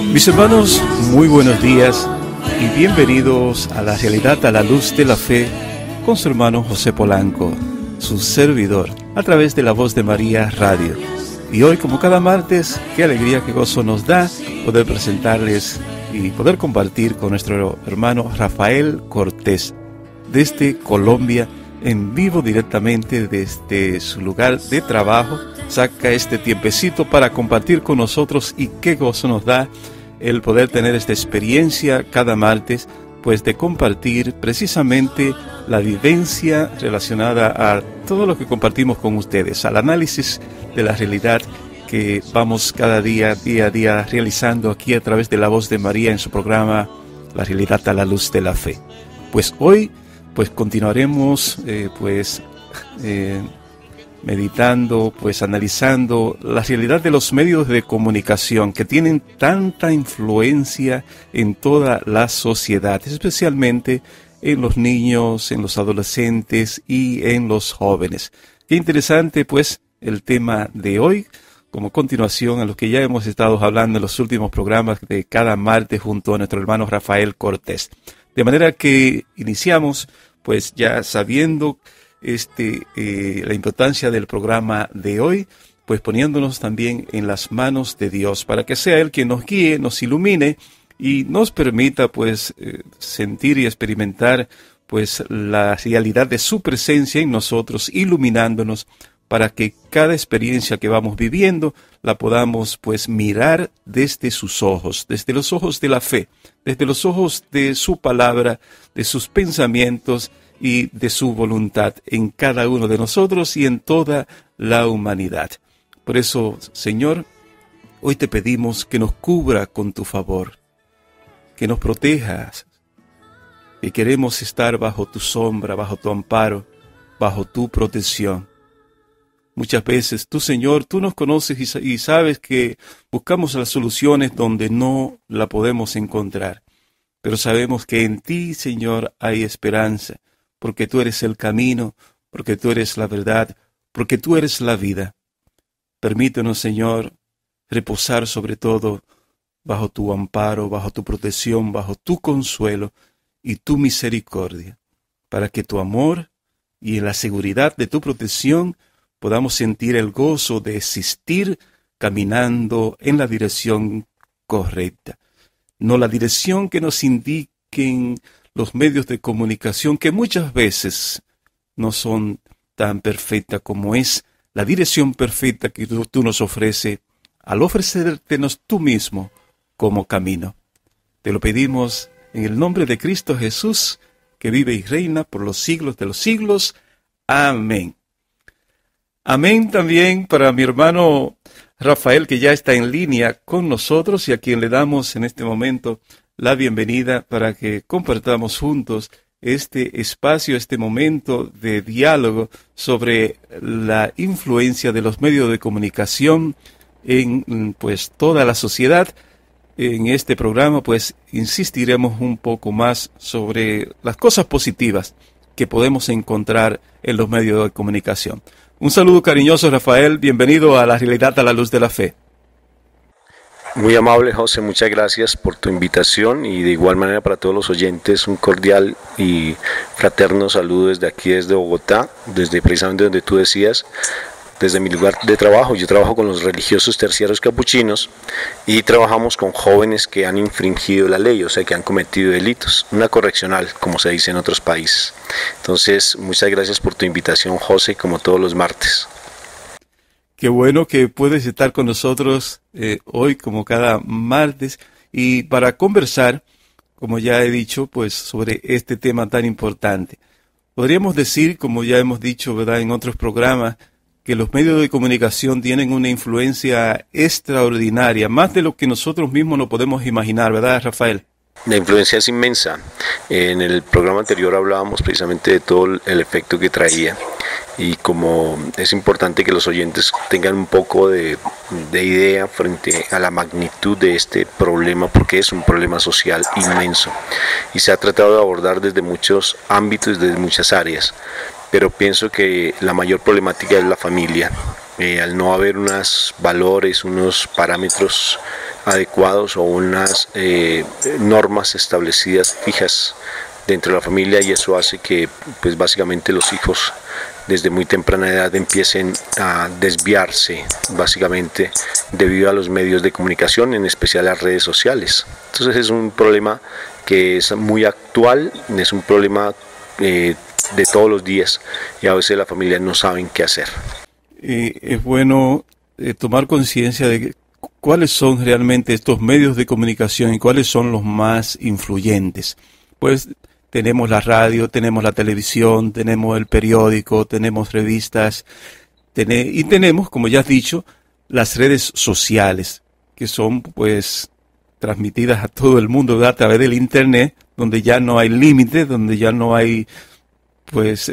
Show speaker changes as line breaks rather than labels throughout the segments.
Mis hermanos, muy buenos días y bienvenidos a la realidad a la luz de la fe con su hermano José Polanco, su servidor, a través de la Voz de María Radio. Y hoy, como cada martes, qué alegría, qué gozo nos da poder presentarles y poder compartir con nuestro hermano Rafael Cortés, desde Colombia, en vivo directamente desde su lugar de trabajo. Saca este tiempecito para compartir con nosotros y qué gozo nos da el poder tener esta experiencia cada martes, pues de compartir precisamente la vivencia relacionada a todo lo que compartimos con ustedes, al análisis de la realidad que vamos cada día a día realizando aquí a través de la Voz de María en su programa La Realidad a la Luz de la Fe. Pues hoy continuaremos meditando, analizando la realidad de los medios de comunicación que tienen tanta influencia en toda la sociedad, especialmente en los niños, en los adolescentes y en los jóvenes. Qué interesante, el tema de hoy, como continuación a lo que ya hemos estado hablando en los últimos programas de cada martes junto a nuestro hermano Rafael Cortés. De manera que iniciamos, ya sabiendo la importancia del programa de hoy, poniéndonos también en las manos de Dios, para que sea Él quien nos guíe, nos ilumine y nos permita sentir y experimentar la realidad de su presencia en nosotros, iluminándonos, para que cada experiencia que vamos viviendo la podamos mirar desde sus ojos, desde los ojos de la fe, desde los ojos de su palabra, de sus pensamientos y de su voluntad en cada uno de nosotros y en toda la humanidad. Por eso, Señor, hoy te pedimos que nos cubra con tu favor, que nos protejas, que queremos estar bajo tu sombra, bajo tu amparo, bajo tu protección. Muchas veces tú, Señor, tú nos conoces y sabes que buscamos las soluciones donde no la podemos encontrar. Pero sabemos que en ti, Señor, hay esperanza, porque tú eres el camino, porque tú eres la verdad, porque tú eres la vida. Permítenos, Señor, reposar sobre todo bajo tu amparo, bajo tu protección, bajo tu consuelo y tu misericordia, para que tu amor y en la seguridad de tu protección podamos sentir el gozo de existir caminando en la dirección correcta. No la dirección que nos indiquen los medios de comunicación, que muchas veces no son tan perfectas como es la dirección perfecta que tú nos ofreces al ofrecértenos tú mismo como camino. Te lo pedimos en el nombre de Cristo Jesús, que vive y reina por los siglos de los siglos. Amén. Amén también para mi hermano Rafael, que ya está en línea con nosotros y a quien le damos en este momento la bienvenida para que compartamos juntos este espacio, este momento de diálogo sobre la influencia de los medios de comunicación en toda la sociedad. En este programa insistiremos un poco más sobre las cosas positivas que podemos encontrar en los medios de comunicación. Un saludo cariñoso, Rafael. Bienvenido a La Realidad a la Luz de la Fe.
Muy amable, José. Muchas gracias por tu invitación y de igual manera para todos los oyentes un cordial y fraterno saludo desde aquí, desde Bogotá, desde precisamente donde tú decías, desde mi lugar de trabajo. Yo trabajo con los religiosos terciarios capuchinos y trabajamos con jóvenes que han infringido la ley, o sea, que han cometido delitos, una correccional, como se dice en otros países. Entonces, muchas gracias por tu invitación, José, como todos los martes.
Qué bueno que puedes estar con nosotros hoy, como cada martes, y para conversar, como ya he dicho, sobre este tema tan importante. Podríamos decir, como ya hemos dicho, ¿verdad?, en otros programas, que los medios de comunicación tienen una influencia extraordinaria, más de lo que nosotros mismos no podemos imaginar, ¿verdad, Rafael?
La influencia es inmensa. En el programa anterior hablábamos precisamente de todo el efecto que traía y como es importante que los oyentes tengan un poco de idea frente a la magnitud de este problema, porque es un problema social inmenso y se ha tratado de abordar desde muchos ámbitos, desde muchas áreas, pero pienso que la mayor problemática es la familia. Al no haber unos valores, unos parámetros adecuados o unas normas establecidas fijas dentro de la familia, y eso hace que pues básicamente los hijos desde muy temprana edad empiecen a desviarse básicamente debido a los medios de comunicación, en especial las redes sociales. Entonces es un problema que es muy actual, es un problema de todos los días, y a veces las familias no saben qué hacer.
Es bueno tomar conciencia de cuáles son realmente estos medios de comunicación y cuáles son los más influyentes. Pues tenemos la radio, tenemos la televisión, tenemos el periódico, tenemos revistas, y tenemos, como ya has dicho, las redes sociales, que son pues transmitidas a todo el mundo, ¿verdad?, a través del Internet, donde ya no hay límites, donde ya no hay pues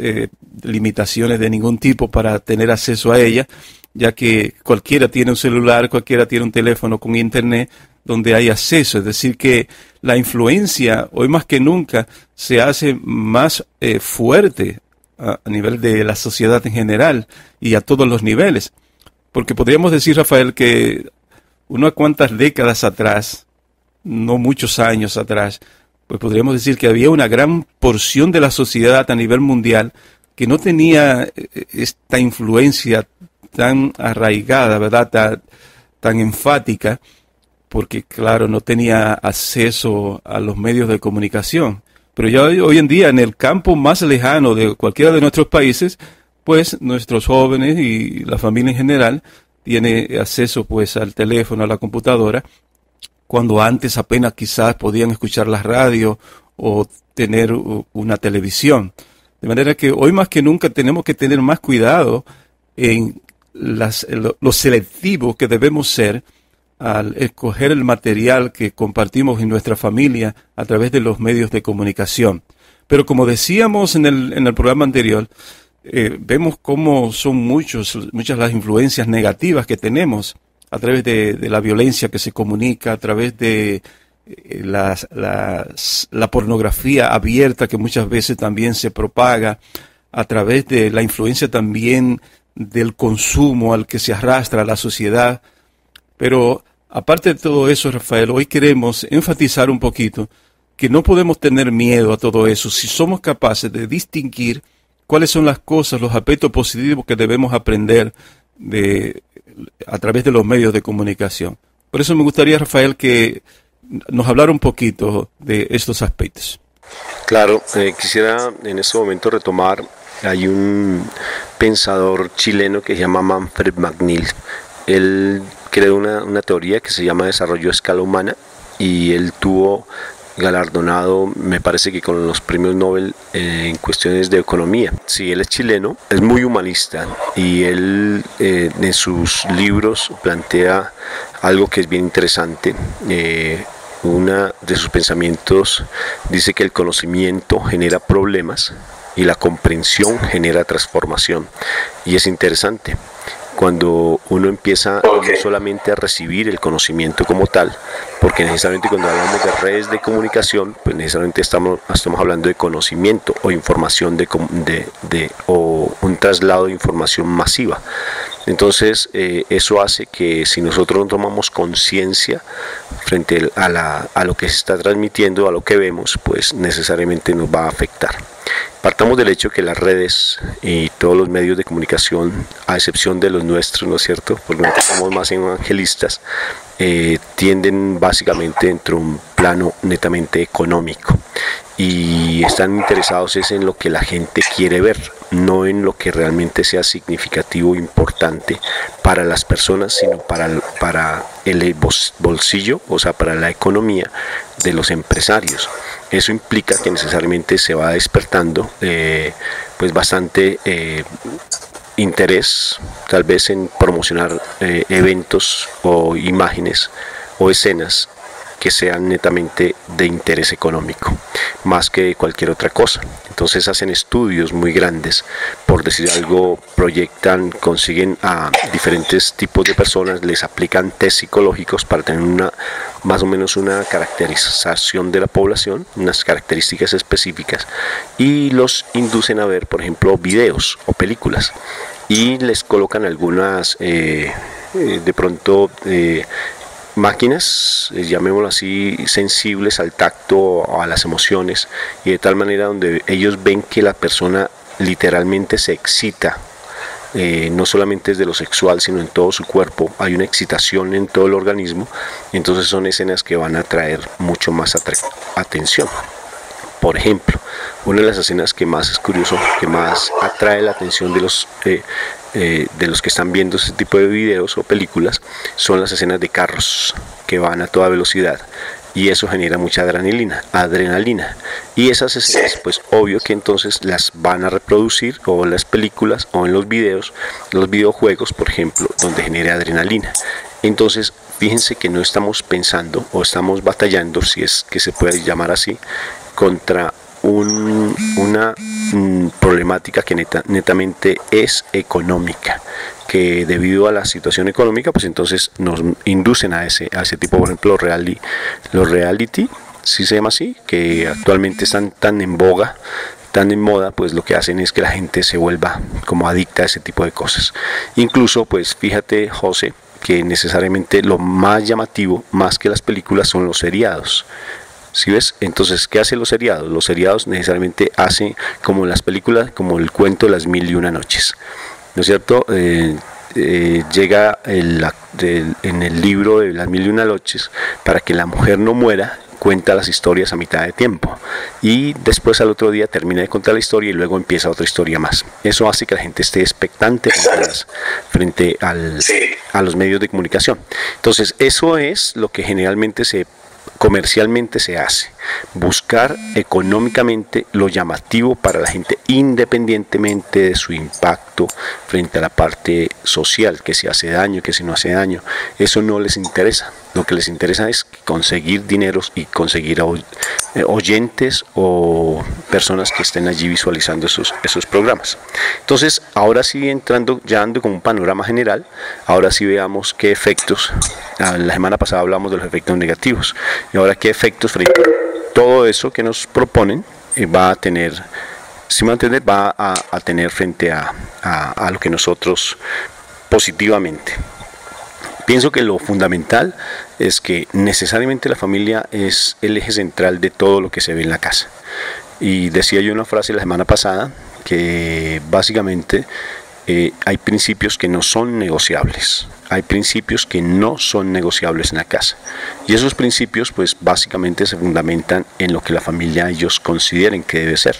limitaciones de ningún tipo para tener acceso a ella, ya que cualquiera tiene un celular, cualquiera tiene un teléfono con Internet donde hay acceso. Es decir, que la influencia hoy más que nunca se hace más fuerte a nivel de la sociedad en general y a todos los niveles. Porque podríamos decir, Rafael, que unas cuantas décadas atrás, no muchos años atrás, pues podríamos decir que había una gran porción de la sociedad a nivel mundial que no tenía esta influencia tan arraigada, ¿verdad?, tan enfática, porque claro, no tenía acceso a los medios de comunicación. Pero ya hoy en día, en el campo más lejano de cualquiera de nuestros países, pues nuestros jóvenes y la familia en general tiene acceso pues al teléfono, a la computadora, cuando antes apenas quizás podían escuchar la radio o tener una televisión. De manera que hoy más que nunca tenemos que tener más cuidado en lo selectivo que debemos ser al escoger el material que compartimos en nuestra familia a través de los medios de comunicación. Pero como decíamos en el programa anterior, vemos cómo son muchas las influencias negativas que tenemos a través de la violencia que se comunica, a través de la pornografía abierta que muchas veces también se propaga, a través de la influencia también del consumo al que se arrastra la sociedad. Pero aparte de todo eso, Rafael, hoy queremos enfatizar un poquito que no podemos tener miedo a todo eso si somos capaces de distinguir cuáles son las cosas, los aspectos positivos que debemos aprender a través de los medios de comunicación. Por eso me gustaría, Rafael, que nos hablara un poquito de estos aspectos.
Claro, quisiera en este momento retomar, hay un pensador chileno que se llama Manfred Manil. Él creó una teoría que se llama desarrollo a escala humana, y él tuvo galardonado, me parece que con los premios Nobel en cuestiones de economía. Sí, él es chileno, es muy humanista, y él en sus libros plantea algo que es bien interesante. Una de sus pensamientos dice que el conocimiento genera problemas y la comprensión genera transformación, y es interesante. Cuando uno empieza no solamente a recibir el conocimiento como tal, porque necesariamente cuando hablamos de redes de comunicación, pues necesariamente estamos hablando de conocimiento o información o un traslado de información masiva. Entonces eso hace que si nosotros no tomamos conciencia frente a lo que se está transmitiendo, a lo que vemos, pues necesariamente nos va a afectar. Partamos del hecho que las redes y todos los medios de comunicación, a excepción de los nuestros, ¿no es cierto?, porque nosotros somos más evangelistas, tienden básicamente dentro de un plano netamente económico, y están interesados es en lo que la gente quiere ver, no en lo que realmente sea significativo e importante para las personas, sino para el bolsillo, o sea, para la economía de los empresarios. Eso implica que necesariamente se va despertando pues bastante interés, tal vez en promocionar eventos o imágenes o escenas que sean netamente de interés económico, más que cualquier otra cosa. Entonces hacen estudios muy grandes, por decir algo, consiguen a diferentes tipos de personas, les aplican test psicológicos para tener más o menos una caracterización de la población, unas características específicas, y los inducen a ver, por ejemplo, videos o películas, y les colocan algunas de pronto máquinas, llamémoslo así, sensibles al tacto, a las emociones, y de tal manera donde ellos ven que la persona literalmente se excita, no solamente desde lo sexual, sino en todo su cuerpo, hay una excitación en todo el organismo, entonces son escenas que van a atraer mucho más atención. Por ejemplo, una de las escenas que más es curioso, que más atrae la atención de los que están viendo este tipo de videos o películas, son las escenas de carros que van a toda velocidad, y eso genera mucha adrenalina, y esas escenas, pues obvio que entonces las van a reproducir o en las películas o en los videojuegos, por ejemplo, donde genera adrenalina. Entonces, fíjense que no estamos pensando o estamos batallando, si es que se puede llamar así, contra una problemática que netamente es económica, que debido a la situación económica, pues entonces nos inducen a ese tipo, por ejemplo, los reality, si se llama así, que actualmente están tan en boga, tan en moda, pues lo que hacen es que la gente se vuelva como adicta a ese tipo de cosas. Incluso, pues fíjate, José, que necesariamente lo más llamativo, más que las películas, son los seriados. ¿Sí ves? Entonces, ¿qué hacen los seriados? Los seriados necesariamente hacen como las películas, como el cuento de las 1001 noches, ¿no es cierto? Llega en el libro de las 1001 noches, para que la mujer no muera, cuenta las historias a mitad de tiempo, y después al otro día termina de contar la historia y luego empieza otra historia más. Eso hace que la gente esté expectante frente a los medios de comunicación. Entonces, eso es lo que generalmente comercialmente se hace, buscar económicamente lo llamativo para la gente, independientemente de su impacto frente a la parte social, que si hace daño, que si no hace daño. Eso no les interesa. Lo que les interesa es conseguir dineros y conseguir oyentes o personas que estén allí visualizando esos programas. Entonces, ahora sí, ya ando con un panorama general, ahora sí veamos qué efectos. La semana pasada hablamos de los efectos negativos, y ahora qué efectos frente a todo eso que nos proponen va a tener, si me entiendes, va a tener frente a lo que nosotros positivamente. Pienso que lo fundamental es que necesariamente la familia es el eje central de todo lo que se ve en la casa. Y decía yo una frase la semana pasada que básicamente hay principios que no son negociables. Hay principios que no son negociables en la casa. Y esos principios pues básicamente se fundamentan en lo que la familia ellos consideren que debe ser.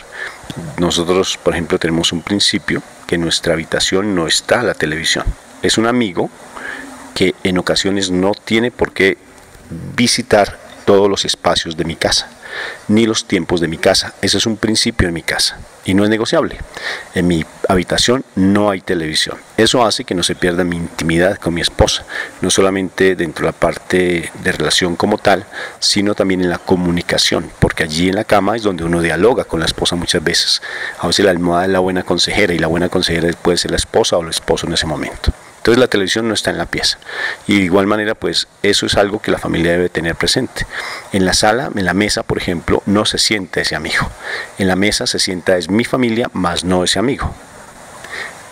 Nosotros, por ejemplo, tenemos un principio que en nuestra habitación no está la televisión. Es un amigo que en ocasiones no tiene por qué visitar todos los espacios de mi casa, ni los tiempos de mi casa. Ese es un principio en mi casa y no es negociable. En mi habitación no hay televisión. Eso hace que no se pierda mi intimidad con mi esposa, no solamente dentro de la parte de relación como tal, sino también en la comunicación, porque allí en la cama es donde uno dialoga con la esposa muchas veces. A veces la almohada es la buena consejera, y la buena consejera puede ser la esposa o el esposo en ese momento. Entonces la televisión no está en la pieza, y de igual manera pues eso es algo que la familia debe tener presente. En la sala, en la mesa, por ejemplo, no se sienta ese amigo. En la mesa se sienta es mi familia, más no ese amigo.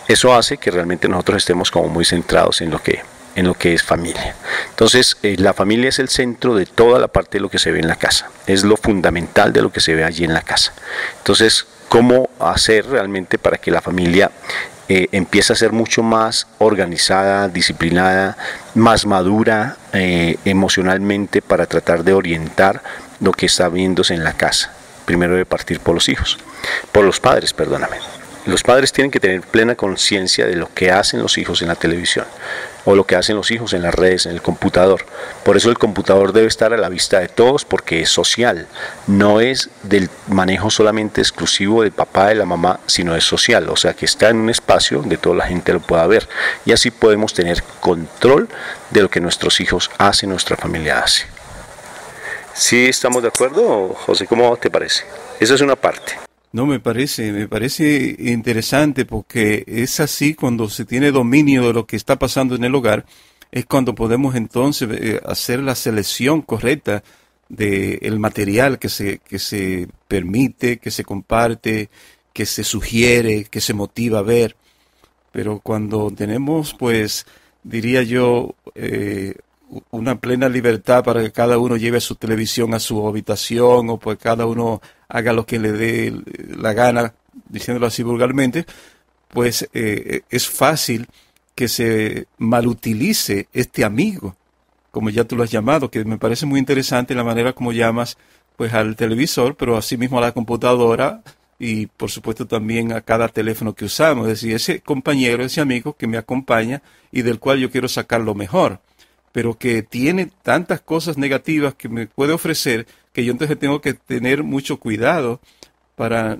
Eso hace que realmente nosotros estemos como muy centrados en lo que es familia. Entonces la familia es el centro de toda la parte de lo que se ve en la casa, es lo fundamental de lo que se ve allí en la casa. Entonces, ¿cómo hacer realmente para que la familia empieza a ser mucho más organizada, disciplinada, más madura emocionalmente, para tratar de orientar lo que está viéndose en la casa? Primero debe partir por los padres, perdóname. Los padres tienen que tener plena conciencia de lo que hacen los hijos en la televisión, o lo que hacen los hijos en las redes, en el computador. Por eso el computador debe estar a la vista de todos, porque es social. No es del manejo solamente exclusivo del papá, de la mamá, sino es social. O sea, que está en un espacio donde toda la gente lo pueda ver. Y así podemos tener control de lo que nuestros hijos hacen, nuestra familia hace. ¿Sí estamos de acuerdo, José? ¿Cómo te parece? Esa es una parte.
No, me parece interesante, porque es así, cuando se tiene dominio de lo que está pasando en el hogar, es cuando podemos entonces hacer la selección correcta del material que se permite, que se comparte, que se sugiere, que se motiva a ver. Pero cuando tenemos, pues, diría yo, una plena libertad para que cada uno lleve su televisión a su habitación o pues cada uno haga lo que le dé la gana, diciéndolo así vulgarmente, pues es fácil que se malutilice este amigo, como ya tú lo has llamado, que me parece muy interesante la manera como llamas pues al televisor, pero asimismo a la computadora y por supuesto también a cada teléfono que usamos. Es decir, ese compañero, ese amigo que me acompaña y del cual yo quiero sacar lo mejor, pero que tiene tantas cosas negativas que me puede ofrecer que yo entonces tengo que tener mucho cuidado para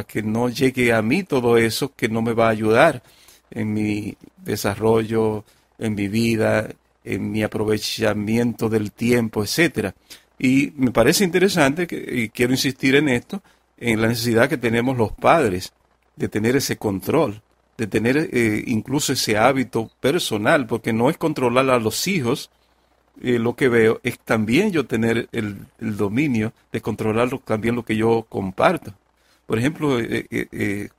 que no llegue a mí todo eso que no me va a ayudar en mi desarrollo, en mi vida, en mi aprovechamiento del tiempo, etcétera. Y me parece interesante, y quiero insistir en esto, en la necesidad que tenemos los padres de tener ese control, de tener incluso ese hábito personal, porque no es controlar a los hijos, lo que veo, es también yo tener el dominio de controlar también lo que yo comparto. Por ejemplo,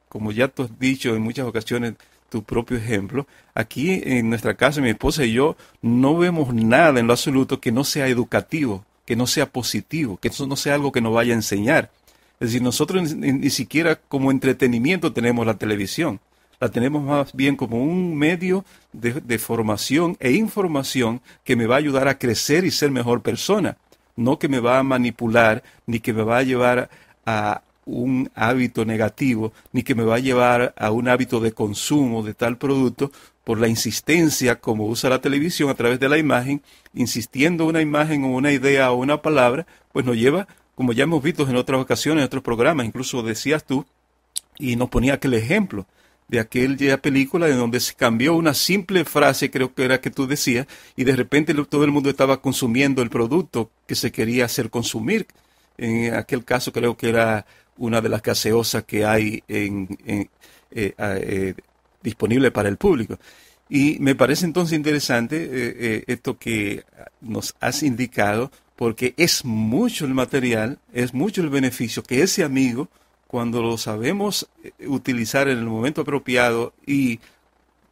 como ya tú has dicho en muchas ocasiones, tu propio ejemplo, aquí en nuestra casa, mi esposa y yo no vemos nada en lo absoluto que no sea educativo, que no sea positivo, que eso no sea algo que nos vaya a enseñar. Es decir, nosotros ni siquiera como entretenimiento tenemos la televisión. La tenemos más bien como un medio de formación e información que me va a ayudar a crecer y ser mejor persona. No que me va a manipular, ni que me va a llevar a un hábito negativo, ni que me va a llevar a un hábito de consumo de tal producto por la insistencia como usa la televisión a través de la imagen, insistiendo una imagen o una idea o una palabra, pues nos lleva, como ya hemos visto en otras ocasiones, en otros programas, incluso decías tú, y nos ponía aquel ejemplo de aquella película en donde se cambió una simple frase, creo que era que tú decías, y de repente todo el mundo estaba consumiendo el producto que se quería hacer consumir. En aquel caso creo que era una de las gaseosas que hay disponible para el público. Y me parece entonces interesante esto que nos has indicado, porque es mucho el material, es mucho el beneficio que ese amigo, cuando lo sabemos utilizar en el momento apropiado y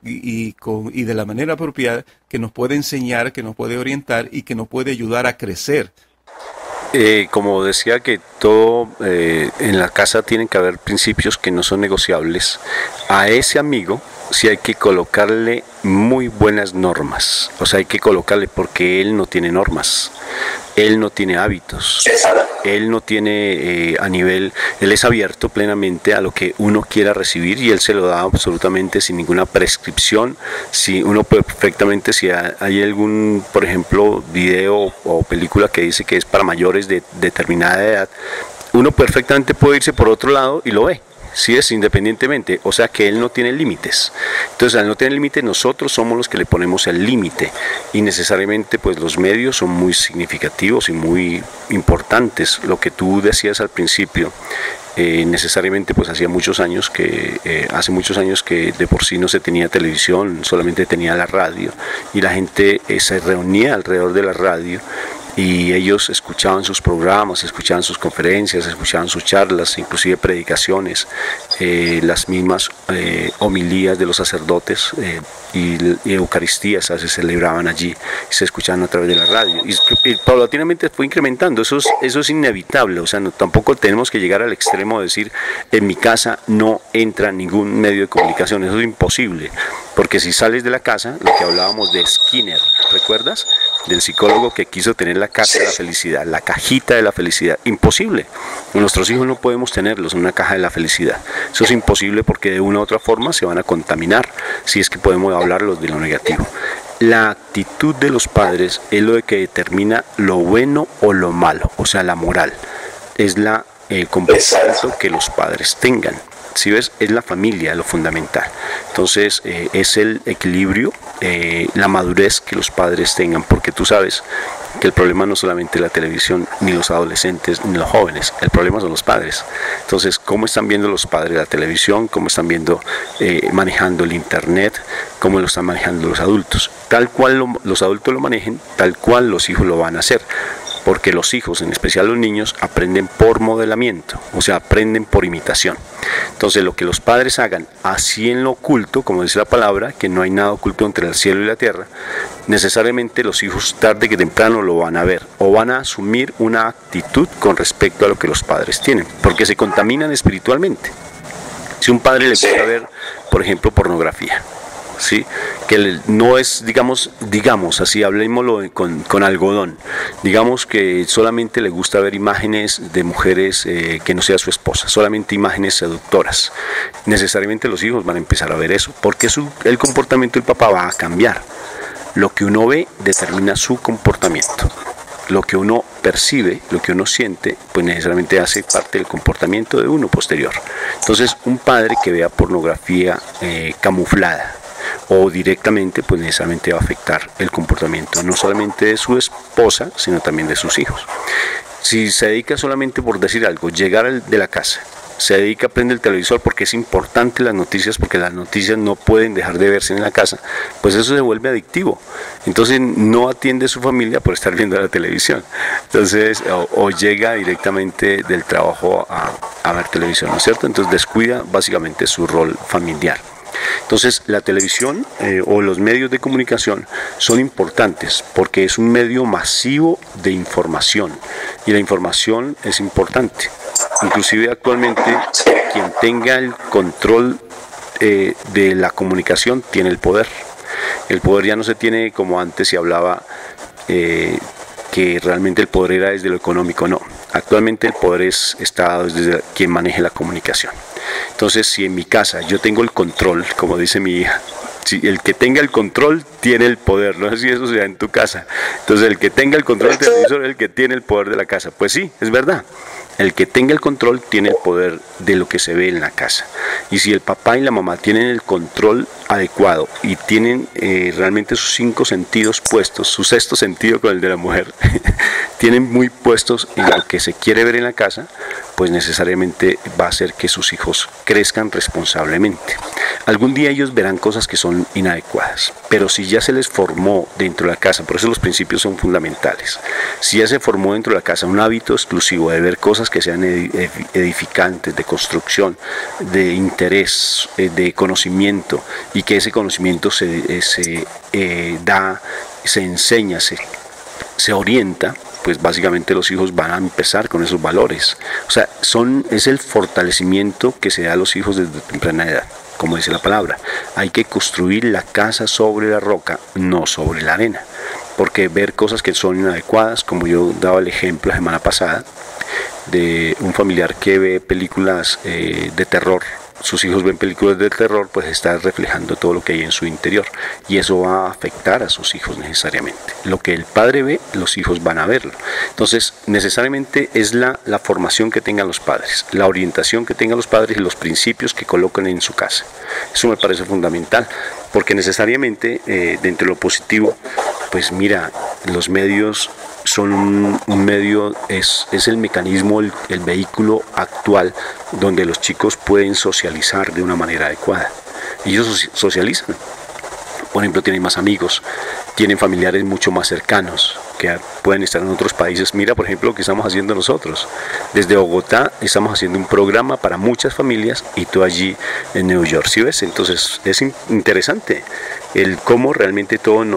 de la manera apropiada, que nos puede enseñar, que nos puede orientar y que nos puede ayudar a crecer.
Como decía que todo en la casa tienen que haber principios que no son negociables, a ese amigo sí hay que colocarle muy buenas normas, o sea, hay que colocarle porque él no tiene normas, él no tiene hábitos, él no tiene él es abierto plenamente a lo que uno quiera recibir y él se lo da absolutamente sin ninguna prescripción. Si uno perfectamente, si hay algún, por ejemplo, video o película que dice que es para mayores de determinada edad, uno perfectamente puede irse por otro lado y lo ve. Sí, es independientemente, o sea que él no tiene límites. Entonces, al no tener límites, nosotros somos los que le ponemos el límite y necesariamente pues los medios son muy significativos y muy importantes. Lo que tú decías al principio, necesariamente pues hace muchos años que de por sí no se tenía televisión, solamente tenía la radio y la gente se reunía alrededor de la radio y ellos escuchaban sus programas, escuchaban sus conferencias, escuchaban sus charlas, inclusive predicaciones, las mismas homilías de los sacerdotes y eucaristías se celebraban allí y se escuchaban a través de la radio y paulatinamente fue incrementando. Eso es inevitable, o sea, tampoco tenemos que llegar al extremo de decir en mi casa no entra ningún medio de comunicación, eso es imposible, porque si sales de la casa, lo que hablábamos de Skinner, ¿recuerdas? Del psicólogo que quiso tener la caja de la felicidad, la cajita de la felicidad. Imposible. Nuestros hijos no podemos tenerlos en una caja de la felicidad. Eso es imposible porque de una u otra forma se van a contaminar, si es que podemos hablarlos de lo negativo. La actitud de los padres es lo que determina lo bueno o lo malo, o sea, la moral. Es el comportamiento que los padres tengan. Si ves, es la familia lo fundamental. Entonces es el equilibrio, la madurez que los padres tengan, porque tú sabes que el problema no es solamente la televisión, ni los adolescentes, ni los jóvenes, el problema son los padres. Entonces, ¿cómo están viendo los padres la televisión? ¿Cómo están viendo, manejando el internet? ¿Cómo lo están manejando los adultos? Tal cual los adultos lo manejen, tal cual los hijos lo van a hacer. porque los hijos, en especial los niños, aprenden por modelamiento, o sea, aprenden por imitación. Entonces, lo que los padres hagan así en lo oculto, como dice la palabra, que no hay nada oculto entre el cielo y la tierra, necesariamente los hijos tarde que temprano lo van a ver o van a asumir una actitud con respecto a lo que los padres tienen, porque se contaminan espiritualmente. Si un padre le gusta ver, por ejemplo, pornografía, ¿sí? Que no es, digamos así, hablemoslo con algodón, digamos que solamente le gusta ver imágenes de mujeres que no sea su esposa, solamente imágenes seductoras, necesariamente los hijos van a empezar a ver eso, porque el comportamiento del papá va a cambiar. Lo que uno ve determina su comportamiento. Lo que uno percibe, lo que uno siente, pues necesariamente hace parte del comportamiento de uno posterior. Entonces, un padre que vea pornografía camuflada o directamente, pues necesariamente va a afectar el comportamiento no solamente de su esposa, sino también de sus hijos. Si se dedica solamente, por decir algo, llegar de la casa, se dedica a prender el televisor porque es importante las noticias, porque las noticias no pueden dejar de verse en la casa, pues eso se vuelve adictivo. Entonces no atiende a su familia por estar viendo la televisión. Entonces, o llega directamente del trabajo a ver televisión, ¿no es cierto? Entonces descuida básicamente su rol familiar. Entonces la televisión o los medios de comunicación son importantes porque es un medio masivo de información y la información es importante. Inclusive actualmente quien tenga el control de la comunicación tiene el poder. El poder ya no se tiene como antes se hablaba que realmente el poder era desde lo económico, no. Actualmente el poder está desde quien maneje la comunicación. Entonces, si en mi casa yo tengo el control, como dice mi hija, si el que tenga el control tiene el poder, no sé si eso sea en tu casa. Entonces, el que tenga el control del televisor es el que tiene el poder de la casa. Pues sí, es verdad. El que tenga el control tiene el poder de lo que se ve en la casa. Y si el papá y la mamá tienen el control adecuado y tienen realmente sus 5 sentidos puestos, su sexto sentido con el de la mujer, tienen muy puestos en lo que se quiere ver en la casa, pues necesariamente va a hacer que sus hijos crezcan responsablemente. Algún día ellos verán cosas que son inadecuadas, pero si ya se les formó dentro de la casa, por eso los principios son fundamentales, si ya se formó dentro de la casa un hábito exclusivo de ver cosas que sean edificantes, de construcción, de interés, de conocimiento, y que ese conocimiento se da, se enseña, se orienta, pues básicamente los hijos van a empezar con esos valores. O sea, es el fortalecimiento que se da a los hijos desde temprana edad. Como dice la palabra, hay que construir la casa sobre la roca, no sobre la arena. Porque ver cosas que son inadecuadas, como yo daba el ejemplo la semana pasada, de un familiar que ve películas de terror, sus hijos ven películas de terror, pues está reflejando todo lo que hay en su interior y eso va a afectar a sus hijos necesariamente. Lo que el padre ve, los hijos van a verlo. Entonces, necesariamente es la formación que tengan los padres, la orientación que tengan los padres y los principios que colocan en su casa. Eso me parece fundamental, porque necesariamente dentro de lo positivo, pues mira, los medios son un medio, es el mecanismo, el vehículo actual donde los chicos pueden socializar de una manera adecuada. Ellos socializan, por ejemplo, tienen más amigos, tienen familiares mucho más cercanos que pueden estar en otros países. Mira, por ejemplo, lo que estamos haciendo nosotros. Desde Bogotá estamos haciendo un programa para muchas familias y tú allí en New York, ¿sí ves? Entonces es interesante el cómo realmente todos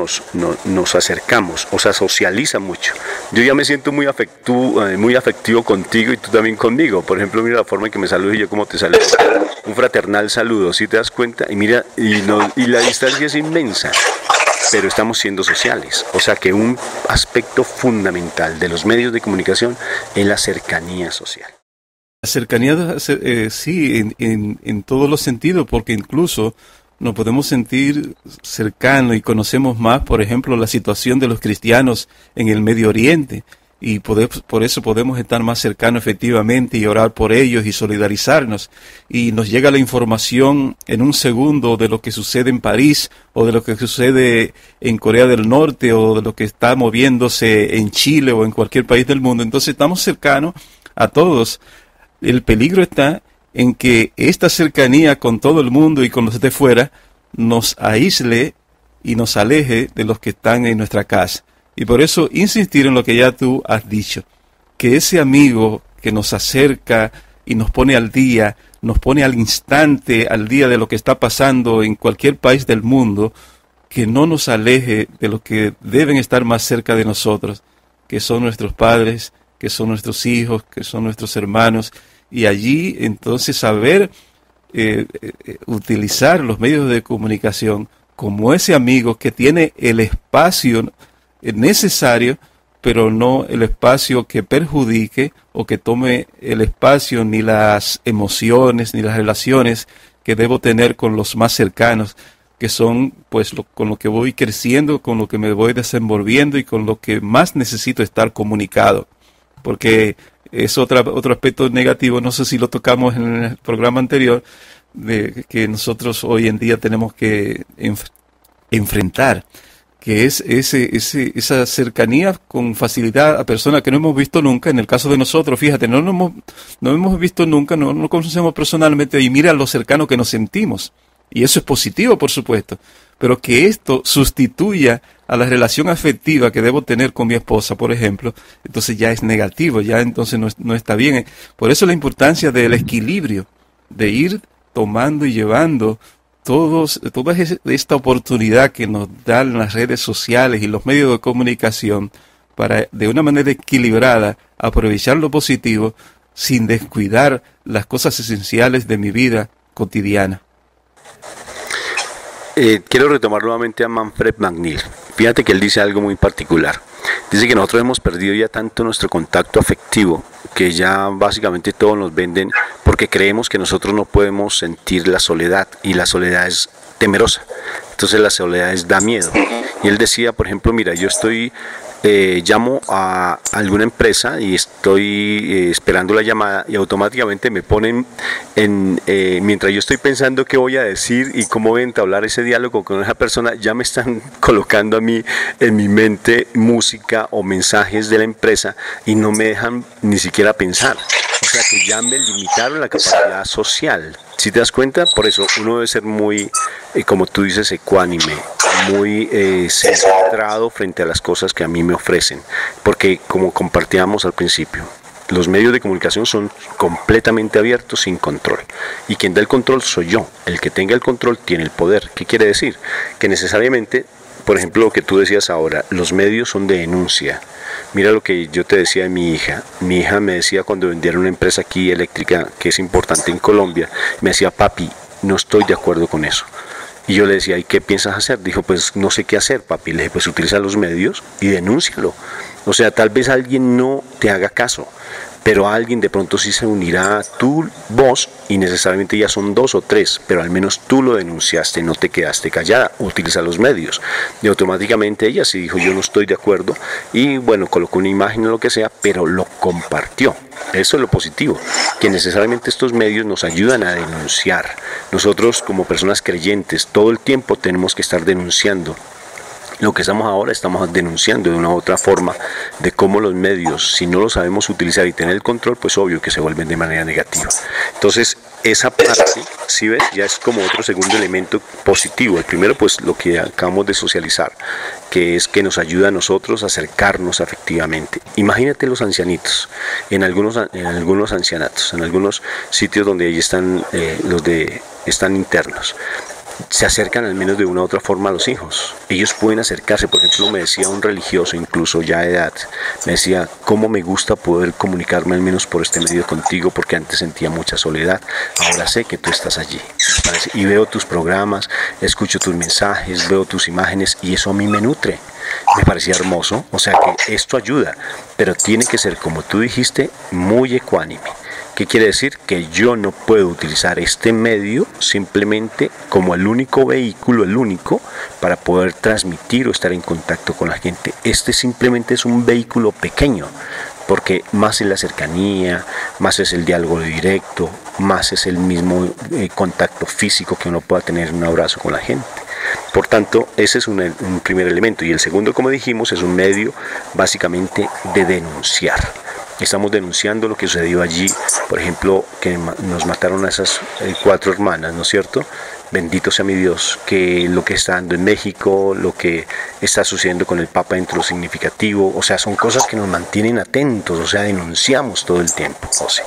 nos acercamos, o sea, socializa mucho. Yo ya me siento muy afectivo contigo y tú también conmigo. Por ejemplo, mira la forma en que me saludas y yo como te saludo. Un fraternal saludo, ¿sí te das cuenta? Y mira, y la distancia es inmensa, pero estamos siendo sociales. O sea que un aspecto fundamental de los medios de comunicación es la cercanía social.
La cercanía, sí, en todos los sentidos, porque incluso nos podemos sentir cercanos y conocemos más, por ejemplo, la situación de los cristianos en el Medio Oriente. Y por eso podemos estar más cercanos efectivamente y orar por ellos y solidarizarnos. Y nos llega la información en un segundo de lo que sucede en París o de lo que sucede en Corea del Norte o de lo que está moviéndose en Chile o en cualquier país del mundo. Entonces estamos cercanos a todos. El peligro está en que esta cercanía con todo el mundo y con los de fuera nos aísle y nos aleje de los que están en nuestra casa. Y por eso insistir en lo que ya tú has dicho, que ese amigo que nos acerca y nos pone al día, nos pone al instante, al día de lo que está pasando en cualquier país del mundo, que no nos aleje de lo que deben estar más cerca de nosotros, que son nuestros padres, que son nuestros hijos, que son nuestros hermanos, y allí entonces saber utilizar los medios de comunicación como ese amigo que tiene el espacio necesario, pero no el espacio que perjudique o que tome el espacio ni las emociones ni las relaciones que debo tener con los más cercanos, que son pues con lo que voy creciendo, con lo que me voy desenvolviendo y con lo que más necesito estar comunicado. Porque es otro aspecto negativo, no sé si lo tocamos en el programa anterior, de que nosotros hoy en día tenemos que enfrentar, que es esa cercanía con facilidad a personas que no hemos visto nunca. En el caso de nosotros, fíjate, no hemos visto nunca, no conocemos personalmente, y mira lo cercano que nos sentimos. Y eso es positivo, por supuesto, pero que esto sustituya a la relación afectiva que debo tener con mi esposa, por ejemplo, entonces ya es negativo, ya entonces no está bien. Por eso la importancia del equilibrio, de ir tomando y llevando toda esta oportunidad que nos dan las redes sociales y los medios de comunicación para, de una manera equilibrada, aprovechar lo positivo sin descuidar las cosas esenciales de mi vida cotidiana.
Quiero retomar nuevamente a Manfred Mangnil. Fíjate que él dice algo muy particular. Dice que nosotros hemos perdido ya tanto nuestro contacto afectivo que ya básicamente todos nos venden porque creemos que nosotros no podemos sentir la soledad, y la soledad es temerosa. Entonces la soledad da miedo. Y él decía, por ejemplo, mira, yo llamo a alguna empresa y estoy esperando la llamada y automáticamente me ponen mientras yo estoy pensando qué voy a decir y cómo voy a entablar ese diálogo con esa persona, ya me están colocando a mí en mi mente música o mensajes de la empresa y no me dejan ni siquiera pensar. O sea que ya me limitaron la capacidad social. Si te das cuenta, por eso uno debe ser muy, como tú dices, ecuánime, muy centrado frente a las cosas que a mí me ofrecen, porque como compartíamos al principio, los medios de comunicación son completamente abiertos, sin control, y quien da el control soy yo. El que tenga el control tiene el poder. ¿Qué quiere decir? Que necesariamente, por ejemplo, lo que tú decías ahora, los medios son de denuncia. Mira lo que yo te decía de mi hija. Mi hija me decía cuando vendieron una empresa aquí eléctrica que es importante en Colombia, me decía, papi, no estoy de acuerdo con eso. Y yo le decía, ¿y qué piensas hacer? Dijo, pues no sé qué hacer, papi. Le dije, pues utiliza los medios y denúncialo. O sea, tal vez alguien no te haga caso, pero alguien de pronto sí se unirá a tu voz, y necesariamente ya son 2 o 3, pero al menos tú lo denunciaste, no te quedaste callada, utiliza los medios. Y automáticamente ella sí dijo, yo no estoy de acuerdo, y bueno, colocó una imagen o lo que sea, pero lo compartió. Eso es lo positivo, que necesariamente estos medios nos ayudan a denunciar. Nosotros como personas creyentes todo el tiempo tenemos que estar denunciando. Lo que estamos denunciando de una u otra forma de cómo los medios, si no los sabemos utilizar y tener el control, pues obvio que se vuelven de manera negativa. Entonces, esa parte, si ves, ya es como otro segundo elemento positivo. El primero, pues lo que acabamos de socializar, que es que nos ayuda a nosotros a acercarnos afectivamente. Imagínate los ancianitos, en algunos ancianatos, en algunos sitios donde ahí están están internos. Se acercan al menos de una u otra forma a los hijos. Ellos pueden acercarse. Por ejemplo, me decía un religioso, incluso ya de edad, me decía, cómo me gusta poder comunicarme al menos por este medio contigo, porque antes sentía mucha soledad, ahora sé que tú estás allí y veo tus programas, escucho tus mensajes, veo tus imágenes, y eso a mí me nutre. Me parecía hermoso. O sea que esto ayuda, pero tiene que ser, como tú dijiste, muy ecuánime. ¿Qué quiere decir? Que yo no puedo utilizar este medio simplemente como el único vehículo, el único, para poder transmitir o estar en contacto con la gente. Este simplemente es un vehículo pequeño, porque más es la cercanía, más es el diálogo directo, más es el mismo contacto físico que uno pueda tener en un abrazo con la gente. Por tanto, ese es un primer elemento. Y el segundo, como dijimos, es un medio básicamente de denunciar. estamos denunciando lo que sucedió allí, por ejemplo, que nos mataron a esas 4 hermanas, ¿no es cierto? Bendito sea mi Dios, que lo que está dando en México, lo que está sucediendo con el Papa dentro de lo significativo, o sea, son cosas que nos mantienen atentos, o sea, denunciamos todo el tiempo, José.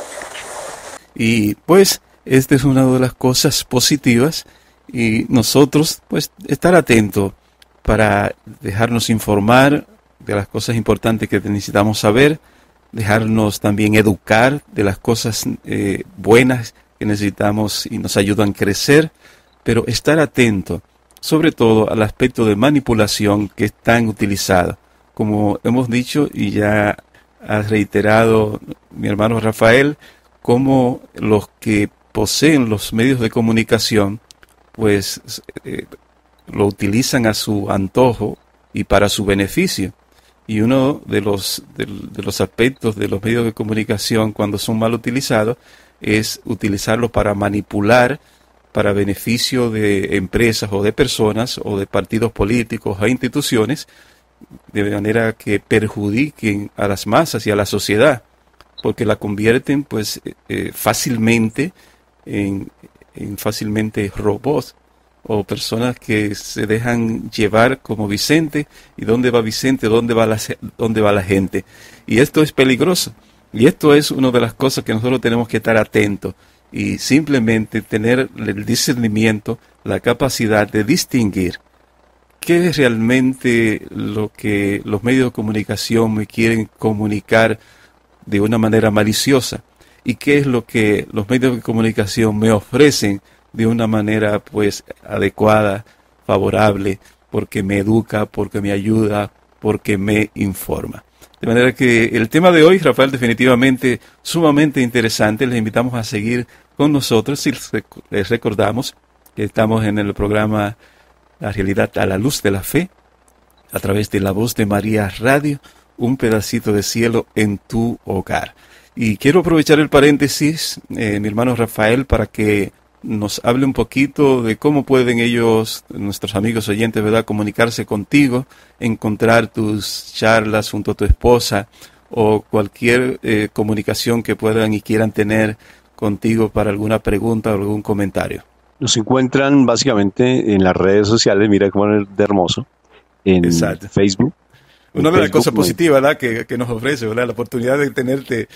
Y pues, esta es una de las cosas positivas, y nosotros, pues, estar atentos para dejarnos informar de las cosas importantes que necesitamos saber, dejarnos también educar de las cosas buenas que necesitamos y nos ayudan a crecer, pero estar atento, sobre todo al aspecto de manipulación que es tan utilizado. Como hemos dicho y ya ha reiterado mi hermano Rafael, como los que poseen los medios de comunicación, pues lo utilizan a su antojo y para su beneficio. Y uno de los aspectos de los medios de comunicación cuando son mal utilizados es utilizarlos para manipular para beneficio de empresas o de personas o de partidos políticos o instituciones, de manera que perjudiquen a las masas y a la sociedad, porque la convierten pues fácilmente en fácilmente robots o personas que se dejan llevar como Vicente. ¿Y dónde va Vicente? ¿Dónde va la gente? Y esto es peligroso. Y esto es una de las cosas que nosotros tenemos que estar atentos y simplemente tener el discernimiento, la capacidad de distinguir qué es realmente lo que los medios de comunicación me quieren comunicar de una manera maliciosa y qué es lo que los medios de comunicación me ofrecen de una manera pues adecuada, favorable, porque me educa, porque me ayuda, porque me informa. De manera que el tema de hoy, Rafael, definitivamente sumamente interesante. Les invitamos a seguir con nosotros y les recordamos que estamos en el programa La Realidad a la Luz de la Fe, a través de La Voz de María Radio, un pedacito de cielo en tu hogar. Y quiero aprovechar el paréntesis, mi hermano Rafael, para que nos hable un poquito de cómo pueden ellos, nuestros amigos oyentes, ¿verdad?, comunicarse contigo, encontrar tus charlas junto a tu esposa o cualquier comunicación que puedan y quieran tener contigo para alguna pregunta o algún comentario.
Nos encuentran básicamente en las redes sociales, mira cómo es de hermoso, en
Exacto.
Facebook.
Una de las cosas positivas, ¿verdad?, que nos ofrece, ¿verdad?, la oportunidad de tenerte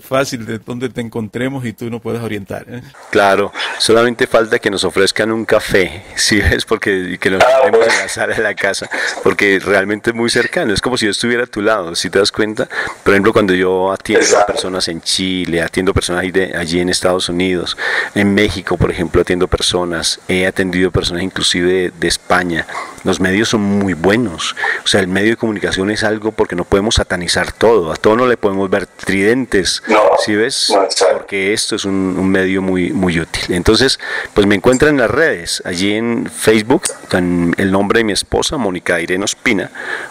fácil de donde te encontremos y tú nos puedas orientar, ¿eh?
Claro, solamente falta que nos ofrezcan un café, ¿sí ves? Porque que nos sentemos en la sala de la casa, porque realmente es muy cercano, es como si yo estuviera a tu lado, si te das cuenta. Por ejemplo, cuando yo atiendo a personas en Chile, atiendo personas allí en Estados Unidos, en México, por ejemplo, atiendo personas, he atendido personas inclusive de España. Los medios son muy buenos, o sea, el medio de comunicación es algo porque no podemos satanizar todo, a todo no le podemos ver tridentes, ¿sí ves? Porque esto es un medio muy, muy útil. Entonces, pues me encuentran en las redes, allí en Facebook, con el nombre de mi esposa, Mónica Irene Ospina,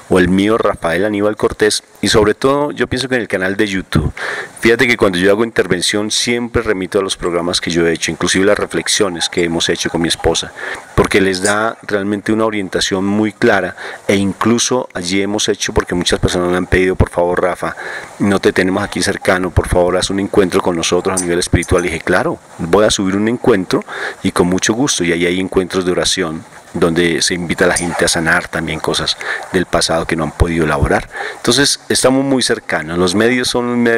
o el mío, Rafael Aníbal Cortés, y sobre todo yo pienso que en el canal de YouTube. Fíjate que cuando yo hago intervención siempre remito a los programas que yo he hecho, inclusive las reflexiones que hemos hecho con mi esposa, porque les da realmente una orientación muy clara, e incluso allí hemos hecho, porque muchas personas me han pedido, por favor, Rafa, no te tenemos aquí cercano, por favor haz un encuentro con nosotros a nivel espiritual. Y dije, claro, voy a subir un encuentro y con mucho gusto, y ahí hay encuentros de oración donde se invita a la gente a sanar también cosas del pasado que no han podido elaborar. Entonces estamos muy cercanos, los medios son, ya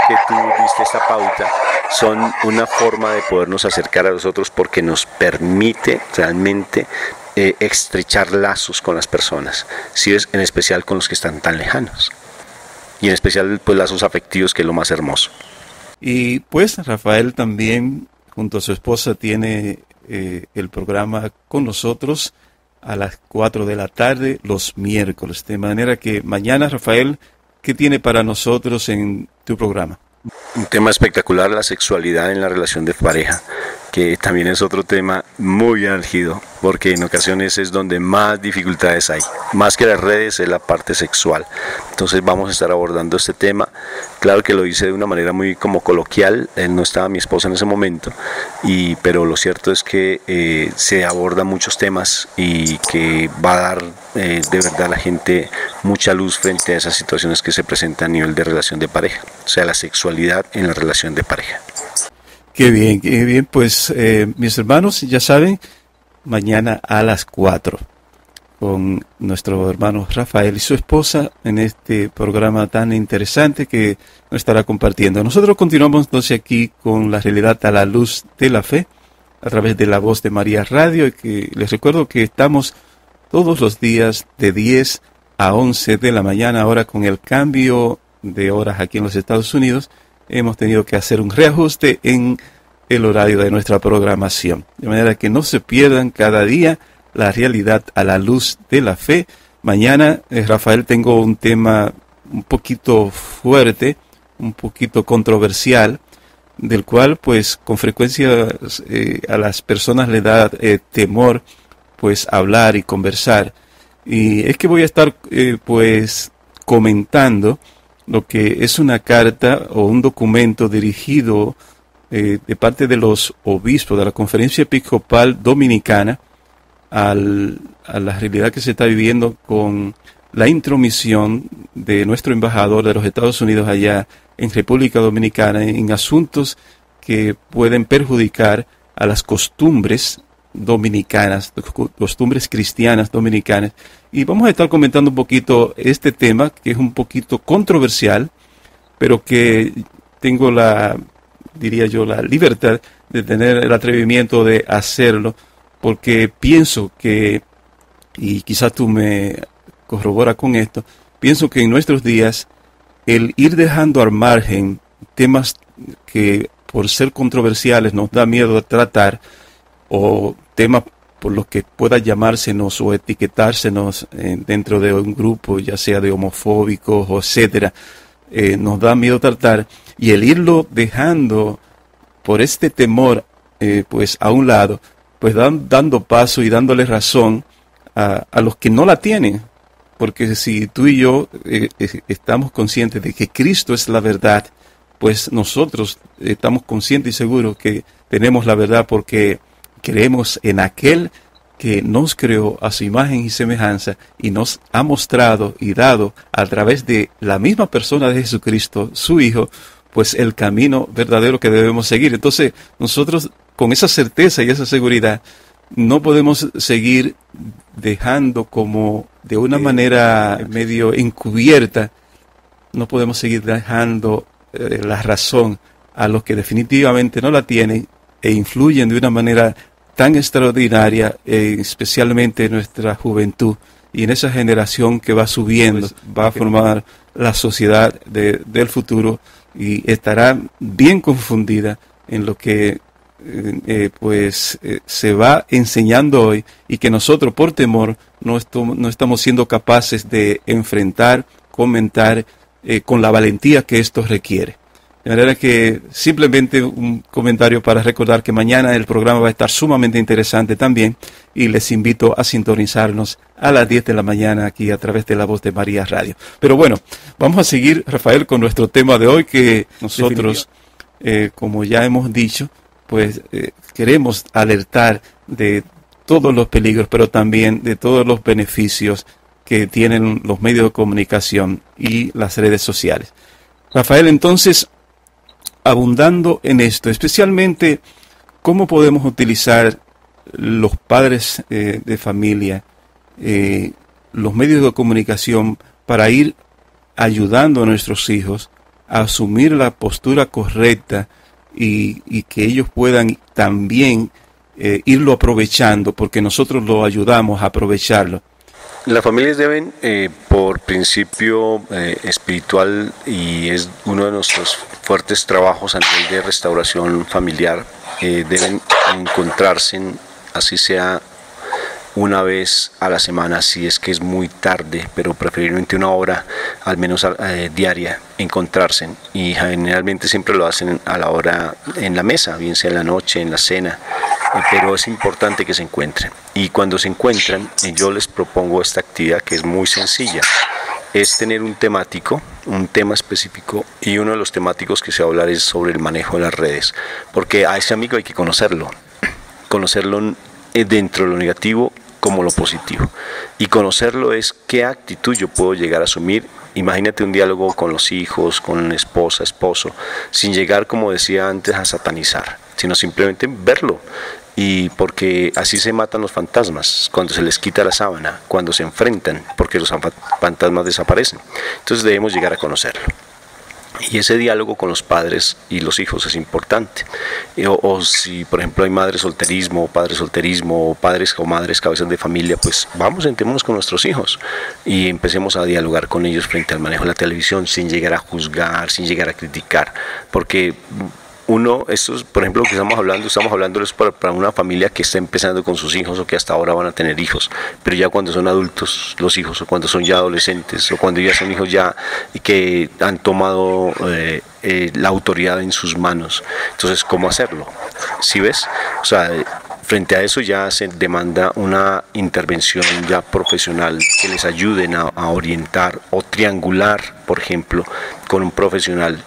que tú diste esta pauta, son una forma de podernos acercar a los otros, porque nos permite realmente estrechar lazos con las personas, ¿sí ves? En especial con los que están tan lejanos, y en especial pues lazos afectivos, que es lo más hermoso.
Y pues Rafael también junto a su esposa tiene el programa con nosotros a las 4 de la tarde los miércoles, de manera que mañana, Rafael, ¿qué tiene para nosotros en tu programa?
Un tema espectacular, la sexualidad en la relación de pareja, que también es otro tema muy álgido, porque en ocasiones es donde más dificultades hay, más que las redes, es la parte sexual. Entonces vamos a estar abordando este tema. Claro que lo hice de una manera muy como coloquial, no estaba mi esposa en ese momento, pero lo cierto es que se abordan muchos temas y que va a dar de verdad la gente mucha luz frente a esas situaciones que se presentan a nivel de relación de pareja, o sea, la sexualidad en la relación de pareja.
Qué bien, pues mis hermanos, ya saben, mañana a las 4 con nuestro hermano Rafael y su esposa en este programa tan interesante que nos estará compartiendo. Nosotros continuamos entonces aquí con la realidad a la luz de la fe a través de la voz de María Radio, y que les recuerdo que estamos todos los días de 10 a 11 de la mañana. Ahora con el cambio de horas aquí en los Estados Unidos hemos tenido que hacer un reajuste en el horario de nuestra programación, de manera que no se pierdan cada día la realidad a la luz de la fe. Mañana, Rafael, tengo un tema un poquito fuerte, un poquito controversial, del cual pues con frecuencia a las personas le da temor pues hablar y conversar. Y es que voy a estar pues comentando lo que es una carta o un documento dirigido de parte de los obispos de la Conferencia Episcopal Dominicana a la realidad que se está viviendo con la intromisión de nuestro embajador de los Estados Unidos allá en República Dominicana en asuntos que pueden perjudicar a las costumbres dominicanas, costumbres cristianas dominicanas. Y vamos a estar comentando un poquito este tema, que es un poquito controversial, pero que tengo diría yo, la libertad de tener el atrevimiento de hacerlo, porque pienso que, y quizás tú me corroboras con esto, pienso que en nuestros días el ir dejando al margen temas que por ser controversiales nos da miedo tratar, o temas por los que pueda llamársenos o etiquetársenos dentro de un grupo, ya sea de homofóbicos o etcétera, nos da miedo tratar, y el irlo dejando por este temor pues a un lado, pues dando paso y dándole razón a los que no la tienen. Porque si tú y yo estamos conscientes de que Cristo es la verdad, pues nosotros estamos conscientes y seguros que tenemos la verdad, porque creemos en aquel que nos creó a su imagen y semejanza y nos ha mostrado y dado a través de la misma persona de Jesucristo, su Hijo, pues el camino verdadero que debemos seguir. Entonces nosotros con esa certeza y esa seguridad no podemos seguir dejando como de una manera medio encubierta, no podemos seguir dejando la razón a los que definitivamente no la tienen e influyen de una manera tan extraordinaria, especialmente en nuestra juventud y en esa generación que va subiendo, va a formar la sociedad del futuro, y estará bien confundida en lo que se va enseñando hoy, y que nosotros por temor no estamos siendo capaces de enfrentar, comentar con la valentía que esto requiere. De manera que simplemente un comentario para recordar que mañana el programa va a estar sumamente interesante también, y les invito a sintonizarnos a las 10 de la mañana aquí a través de la voz de María Radio. Pero bueno, vamos a seguir, Rafael, con nuestro tema de hoy, que nosotros, como ya hemos dicho, pues queremos alertar de todos los peligros, pero también de todos los beneficios que tienen los medios de comunicación y las redes sociales. Rafael, entonces, abundando en esto, especialmente cómo podemos utilizar los padres de familia, los medios de comunicación, para ir ayudando a nuestros hijos a asumir la postura correcta, y que ellos puedan también irlo aprovechando, porque nosotros lo ayudamos a aprovecharlo.
Las familias deben, por principio espiritual, y es uno de nuestros fuertes trabajos a nivel de restauración familiar, deben encontrarse, así sea una vez a la semana, si es que es muy tarde, pero preferiblemente una hora al menos diaria, encontrarse, y generalmente siempre lo hacen a la hora en la mesa, bien sea en la noche, en la cena, pero es importante que se encuentren, y cuando se encuentran yo les propongo esta actividad que es muy sencilla. Es tener un tema específico, y uno de los temáticos que se va a hablar es sobre el manejo de las redes, porque a ese amigo hay que conocerlo dentro de lo negativo como lo positivo. Y conocerlo es qué actitud yo puedo llegar a asumir. Imagínate un diálogo con los hijos, con esposa, esposo, sin llegar, como decía antes, a satanizar, sino simplemente verlo. Y porque así se matan los fantasmas, cuando se les quita la sábana, cuando se enfrentan, porque los fantasmas desaparecen. Entonces debemos llegar a conocerlo. Y ese diálogo con los padres y los hijos es importante. O si, por ejemplo, hay madre solterismo, o padres o madres cabezas de familia, pues vamos, sentémonos con nuestros hijos y empecemos a dialogar con ellos frente al manejo de la televisión, sin llegar a juzgar, sin llegar a criticar, porque esto es, por ejemplo, lo que estamos hablando es para una familia que está empezando con sus hijos o que hasta ahora van a tener hijos, pero ya cuando son adultos los hijos, o cuando son ya adolescentes, o cuando ya son hijos ya que han tomado la autoridad en sus manos. Entonces, ¿cómo hacerlo? ¿Sí ves? O sea, frente a eso ya se demanda una intervención ya profesional que les ayuden a orientar o triangular, por ejemplo, con un profesional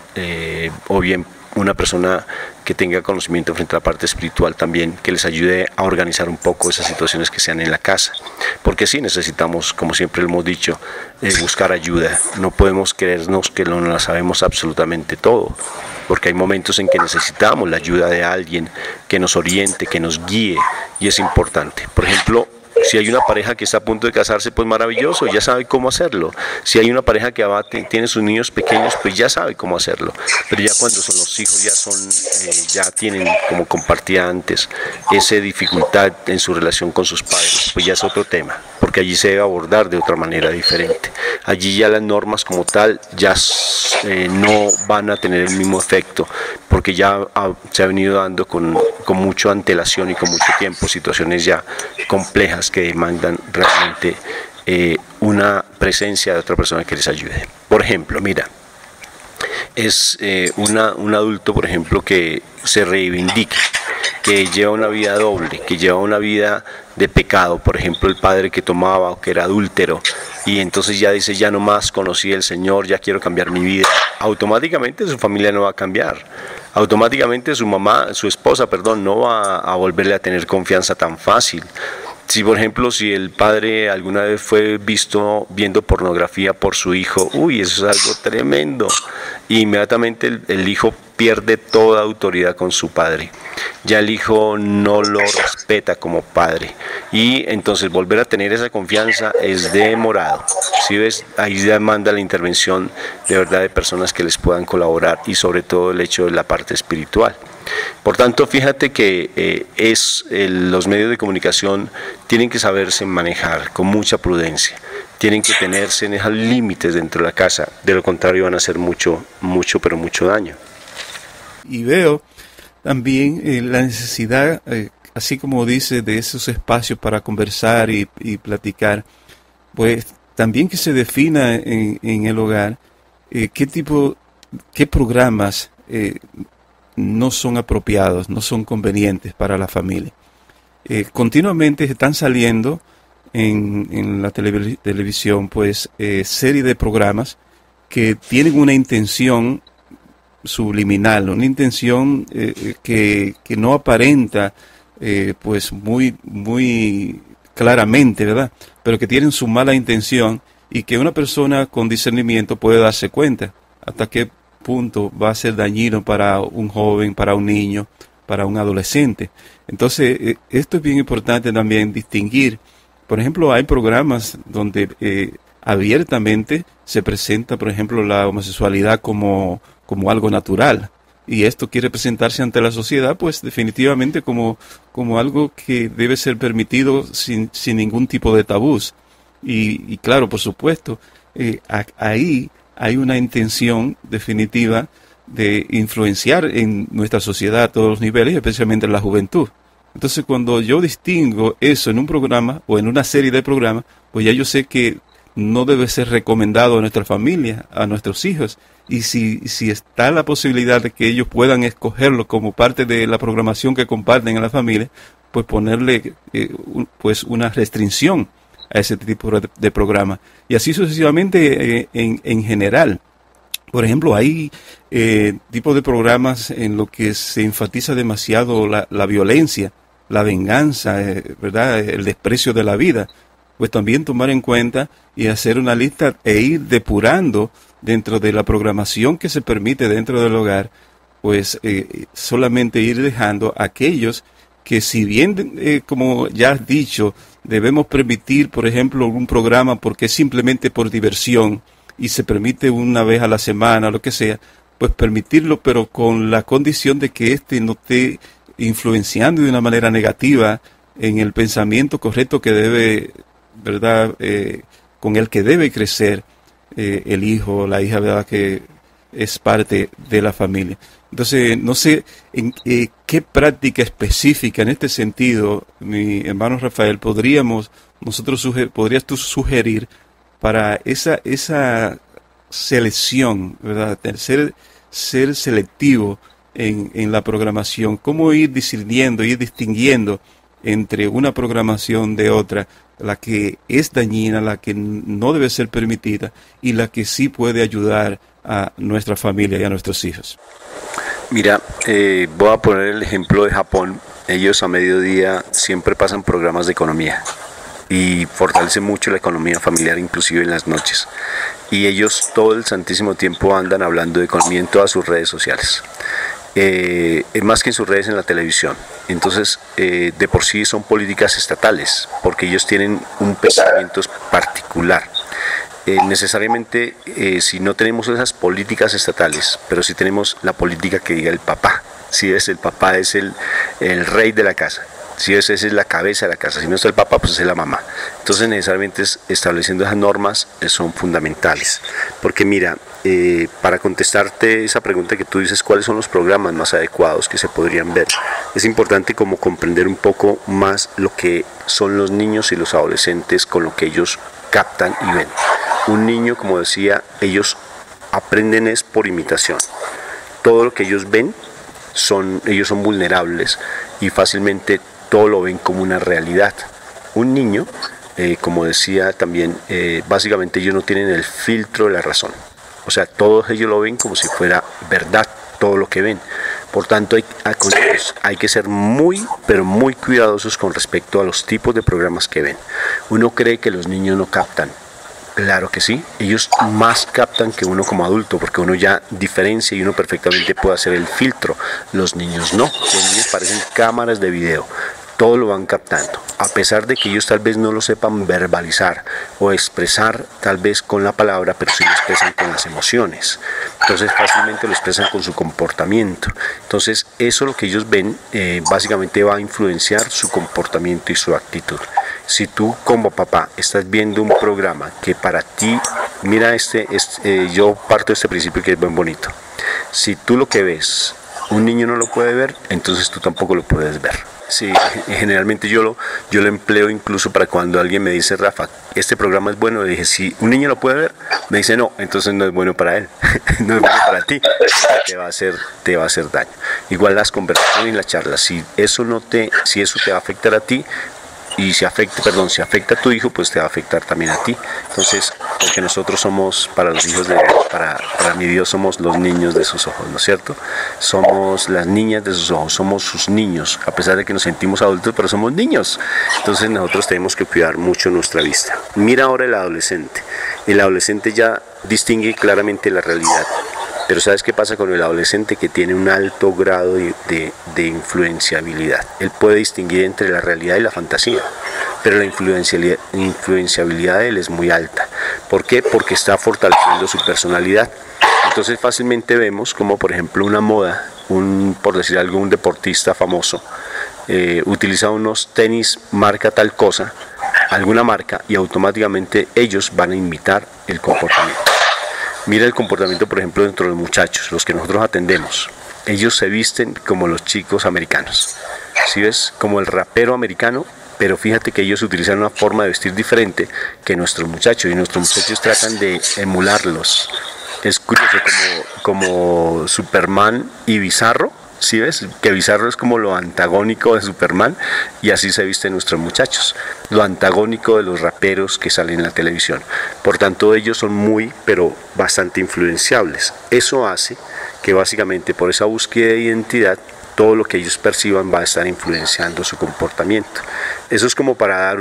o bien una persona que tenga conocimiento frente a la parte espiritual también, que les ayude a organizar un poco esas situaciones que sean en la casa, porque sí necesitamos, como siempre hemos dicho, buscar ayuda. No podemos creernos que no la sabemos absolutamente todo, porque hay momentos en que necesitamos la ayuda de alguien que nos oriente, que nos guíe, y es importante. Por ejemplo, si hay una pareja que está a punto de casarse, pues maravilloso, ya sabe cómo hacerlo. Si hay una pareja que tiene sus niños pequeños, pues ya sabe cómo hacerlo. Pero ya cuando son los hijos, ya tienen, como compartía antes, esa dificultad en su relación con sus padres, pues ya es otro tema, porque allí se debe abordar de otra manera diferente. Allí ya las normas como tal ya no van a tener el mismo efecto, porque ya se ha venido dando con mucha antelación y con mucho tiempo situaciones ya complejas que demandan realmente una presencia de otra persona que les ayude. Por ejemplo, mira, es un adulto, por ejemplo, que se reivindica, que lleva una vida doble, que lleva una vida de pecado, por ejemplo, el padre que tomaba o que era adúltero, y entonces ya dice, ya no más conocí al Señor, ya quiero cambiar mi vida. Automáticamente su familia no va a cambiar, automáticamente su esposa, no va a volverle a tener confianza tan fácil. Si, por ejemplo, si el padre alguna vez fue visto viendo pornografía por su hijo, eso es algo tremendo. Y inmediatamente el hijo pierde toda autoridad con su padre. Ya el hijo no lo respeta como padre. Y entonces volver a tener esa confianza es demorado. ¿Sí ves? Ahí demanda la intervención de verdad de personas que les puedan colaborar y sobre todo el hecho de la parte espiritual. Por tanto, fíjate que los medios de comunicación tienen que saberse manejar con mucha prudencia, tienen que tenerse en esos límites dentro de la casa, de lo contrario van a hacer mucho daño.
Y veo también la necesidad, así como dice, de esos espacios para conversar y platicar, pues también que se defina en el hogar qué programas no son apropiados, no son convenientes para la familia. Continuamente están saliendo en la televisión pues serie de programas que tienen una intención subliminal, una intención que no aparenta pues muy claramente, ¿verdad? Pero que tienen su mala intención y que una persona con discernimiento puede darse cuenta hasta qué punto va a ser dañino para un joven, para un niño, para un adolescente. Entonces, esto es bien importante también distinguir. Por ejemplo, hay programas donde abiertamente se presenta, por ejemplo, la homosexualidad como algo natural. Y esto quiere presentarse ante la sociedad, pues definitivamente como algo que debe ser permitido sin ningún tipo de tabús. Y claro, por supuesto, ahí hay una intención definitiva de influenciar en nuestra sociedad a todos los niveles, especialmente en la juventud. Entonces, cuando yo distingo eso en un programa o en una serie de programas, pues ya yo sé que no debe ser recomendado a nuestra familia, a nuestros hijos. Y si está la posibilidad de que ellos puedan escogerlo como parte de la programación que comparten en la familia, pues ponerle pues una restricción a ese tipo de programa. Y así sucesivamente en general. Por ejemplo, hay tipos de programas en los que se enfatiza demasiado la violencia, la venganza, ¿verdad? El desprecio de la vida, pues también tomar en cuenta y hacer una lista e ir depurando dentro de la programación que se permite dentro del hogar, pues solamente ir dejando aquellos que, si bien, como ya has dicho, debemos permitir, por ejemplo, un programa porque es simplemente por diversión y se permite una vez a la semana, lo que sea, pues permitirlo, pero con la condición de que no esté influenciando de una manera negativa en el pensamiento correcto que debe, ¿verdad?, con el que debe crecer el hijo, la hija, ¿verdad?, que es parte de la familia. Entonces, no sé en qué práctica específica en este sentido, mi hermano Rafael, podrías tú sugerir para esa selección, ¿verdad?, ser selectivo en la programación, cómo ir distinguiendo entre una programación de otra, la que es dañina, la que no debe ser permitida y la que sí puede ayudar a nuestra familia y a nuestros hijos.
Mira, voy a poner el ejemplo de Japón. Ellos a mediodía siempre pasan programas de economía y fortalece mucho la economía familiar, inclusive en las noches. Y ellos todo el santísimo tiempo andan hablando de economía en todas sus redes sociales. Más que en sus redes, en la televisión. Entonces, de por sí son políticas estatales, porque ellos tienen un pensamiento particular. Necesariamente, si no tenemos esas políticas estatales, pero si tenemos la política que diga el papá, si es el papá, es el rey de la casa. Si esa es la cabeza de la casa, si no está el papá, pues es la mamá. Entonces necesariamente estableciendo esas normas son fundamentales. Porque mira, para contestarte esa pregunta que tú dices, ¿cuáles son los programas más adecuados que se podrían ver? Es importante como comprender un poco más lo que son los niños y los adolescentes con lo que ellos captan y ven. Un niño, como decía, ellos aprenden es por imitación. Todo lo que ellos ven, ellos son vulnerables y fácilmente todo lo ven como una realidad. Un niño, como decía también, básicamente ellos no tienen el filtro de la razón. O sea, todos ellos lo ven como si fuera verdad, todo lo que ven. Por tanto, con ellos hay que ser muy, pero muy cuidadosos con respecto a los tipos de programas que ven. Uno cree que los niños no captan. Claro que sí, ellos más captan que uno como adulto, porque uno ya diferencia y uno perfectamente puede hacer el filtro. Los niños no, los niños parecen cámaras de video, todo lo van captando, a pesar de que ellos tal vez no lo sepan verbalizar o expresar tal vez con la palabra, pero sí lo expresan con las emociones. Entonces fácilmente lo expresan con su comportamiento. Entonces eso lo que ellos ven básicamente va a influenciar su comportamiento y su actitud. Si tú como papá estás viendo un programa que para ti, mira yo parto de este principio que es bien bonito. Si tú lo que ves, un niño no lo puede ver, entonces tú tampoco lo puedes ver. Sí, generalmente yo lo empleo incluso para cuando alguien me dice, Rafa, este programa es bueno. Le dije, si un niño lo puede ver, me dice no, entonces no es bueno para él, no es bueno para ti, te va a hacer daño. Igual las conversaciones y las charlas, si eso te va a afectar a ti, y si afecta a tu hijo, pues te va a afectar también a ti. Entonces, porque nosotros somos, para los hijos para mi Dios, somos los niños de sus ojos, ¿no es cierto? Somos las niñas de sus ojos, somos sus niños, a pesar de que nos sentimos adultos, pero somos niños. Entonces nosotros tenemos que cuidar mucho nuestra vista. Mira ahora el adolescente. El adolescente ya distingue claramente la realidad. Pero ¿sabes qué pasa con el adolescente? Que tiene un alto grado de influenciabilidad. Él puede distinguir entre la realidad y la fantasía, pero la influenciabilidad de él es muy alta. ¿Por qué? Porque está fortaleciendo su personalidad. Entonces fácilmente vemos como, por ejemplo, una moda, por decir algo, un deportista famoso utiliza unos tenis marca tal cosa, alguna marca, y automáticamente ellos van a imitar el comportamiento. Mira el comportamiento, por ejemplo, dentro de los muchachos, los que nosotros atendemos. Ellos se visten como los chicos americanos. ¿Sí ves? Como el rapero americano, pero fíjate que ellos utilizan una forma de vestir diferente que nuestros muchachos, y nuestros muchachos tratan de emularlos. Es curioso como Superman y Bizarro. ¿Sí ves? Que Bizarro es como lo antagónico de Superman, y así se visten nuestros muchachos, lo antagónico de los raperos que salen en la televisión. Por tanto, ellos son muy, pero bastante influenciables. Eso hace que básicamente por esa búsqueda de identidad todo lo que ellos perciban va a estar influenciando su comportamiento. Eso es como para dar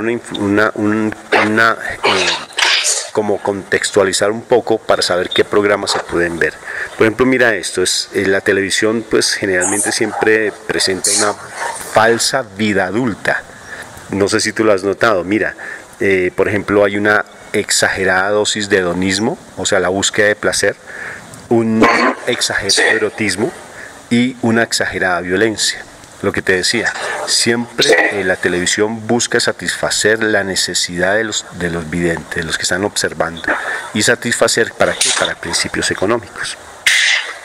como contextualizar un poco para saber qué programas se pueden ver. Por ejemplo, mira esto, la televisión pues generalmente siempre presenta una falsa vida adulta. No sé si tú lo has notado, mira, por ejemplo hay una exagerada dosis de hedonismo, o sea la búsqueda de placer, un exagerado erotismo y una exagerada violencia. Lo que te decía, siempre la televisión busca satisfacer la necesidad de los videntes, de los que están observando, y satisfacer, ¿para qué? Para principios económicos.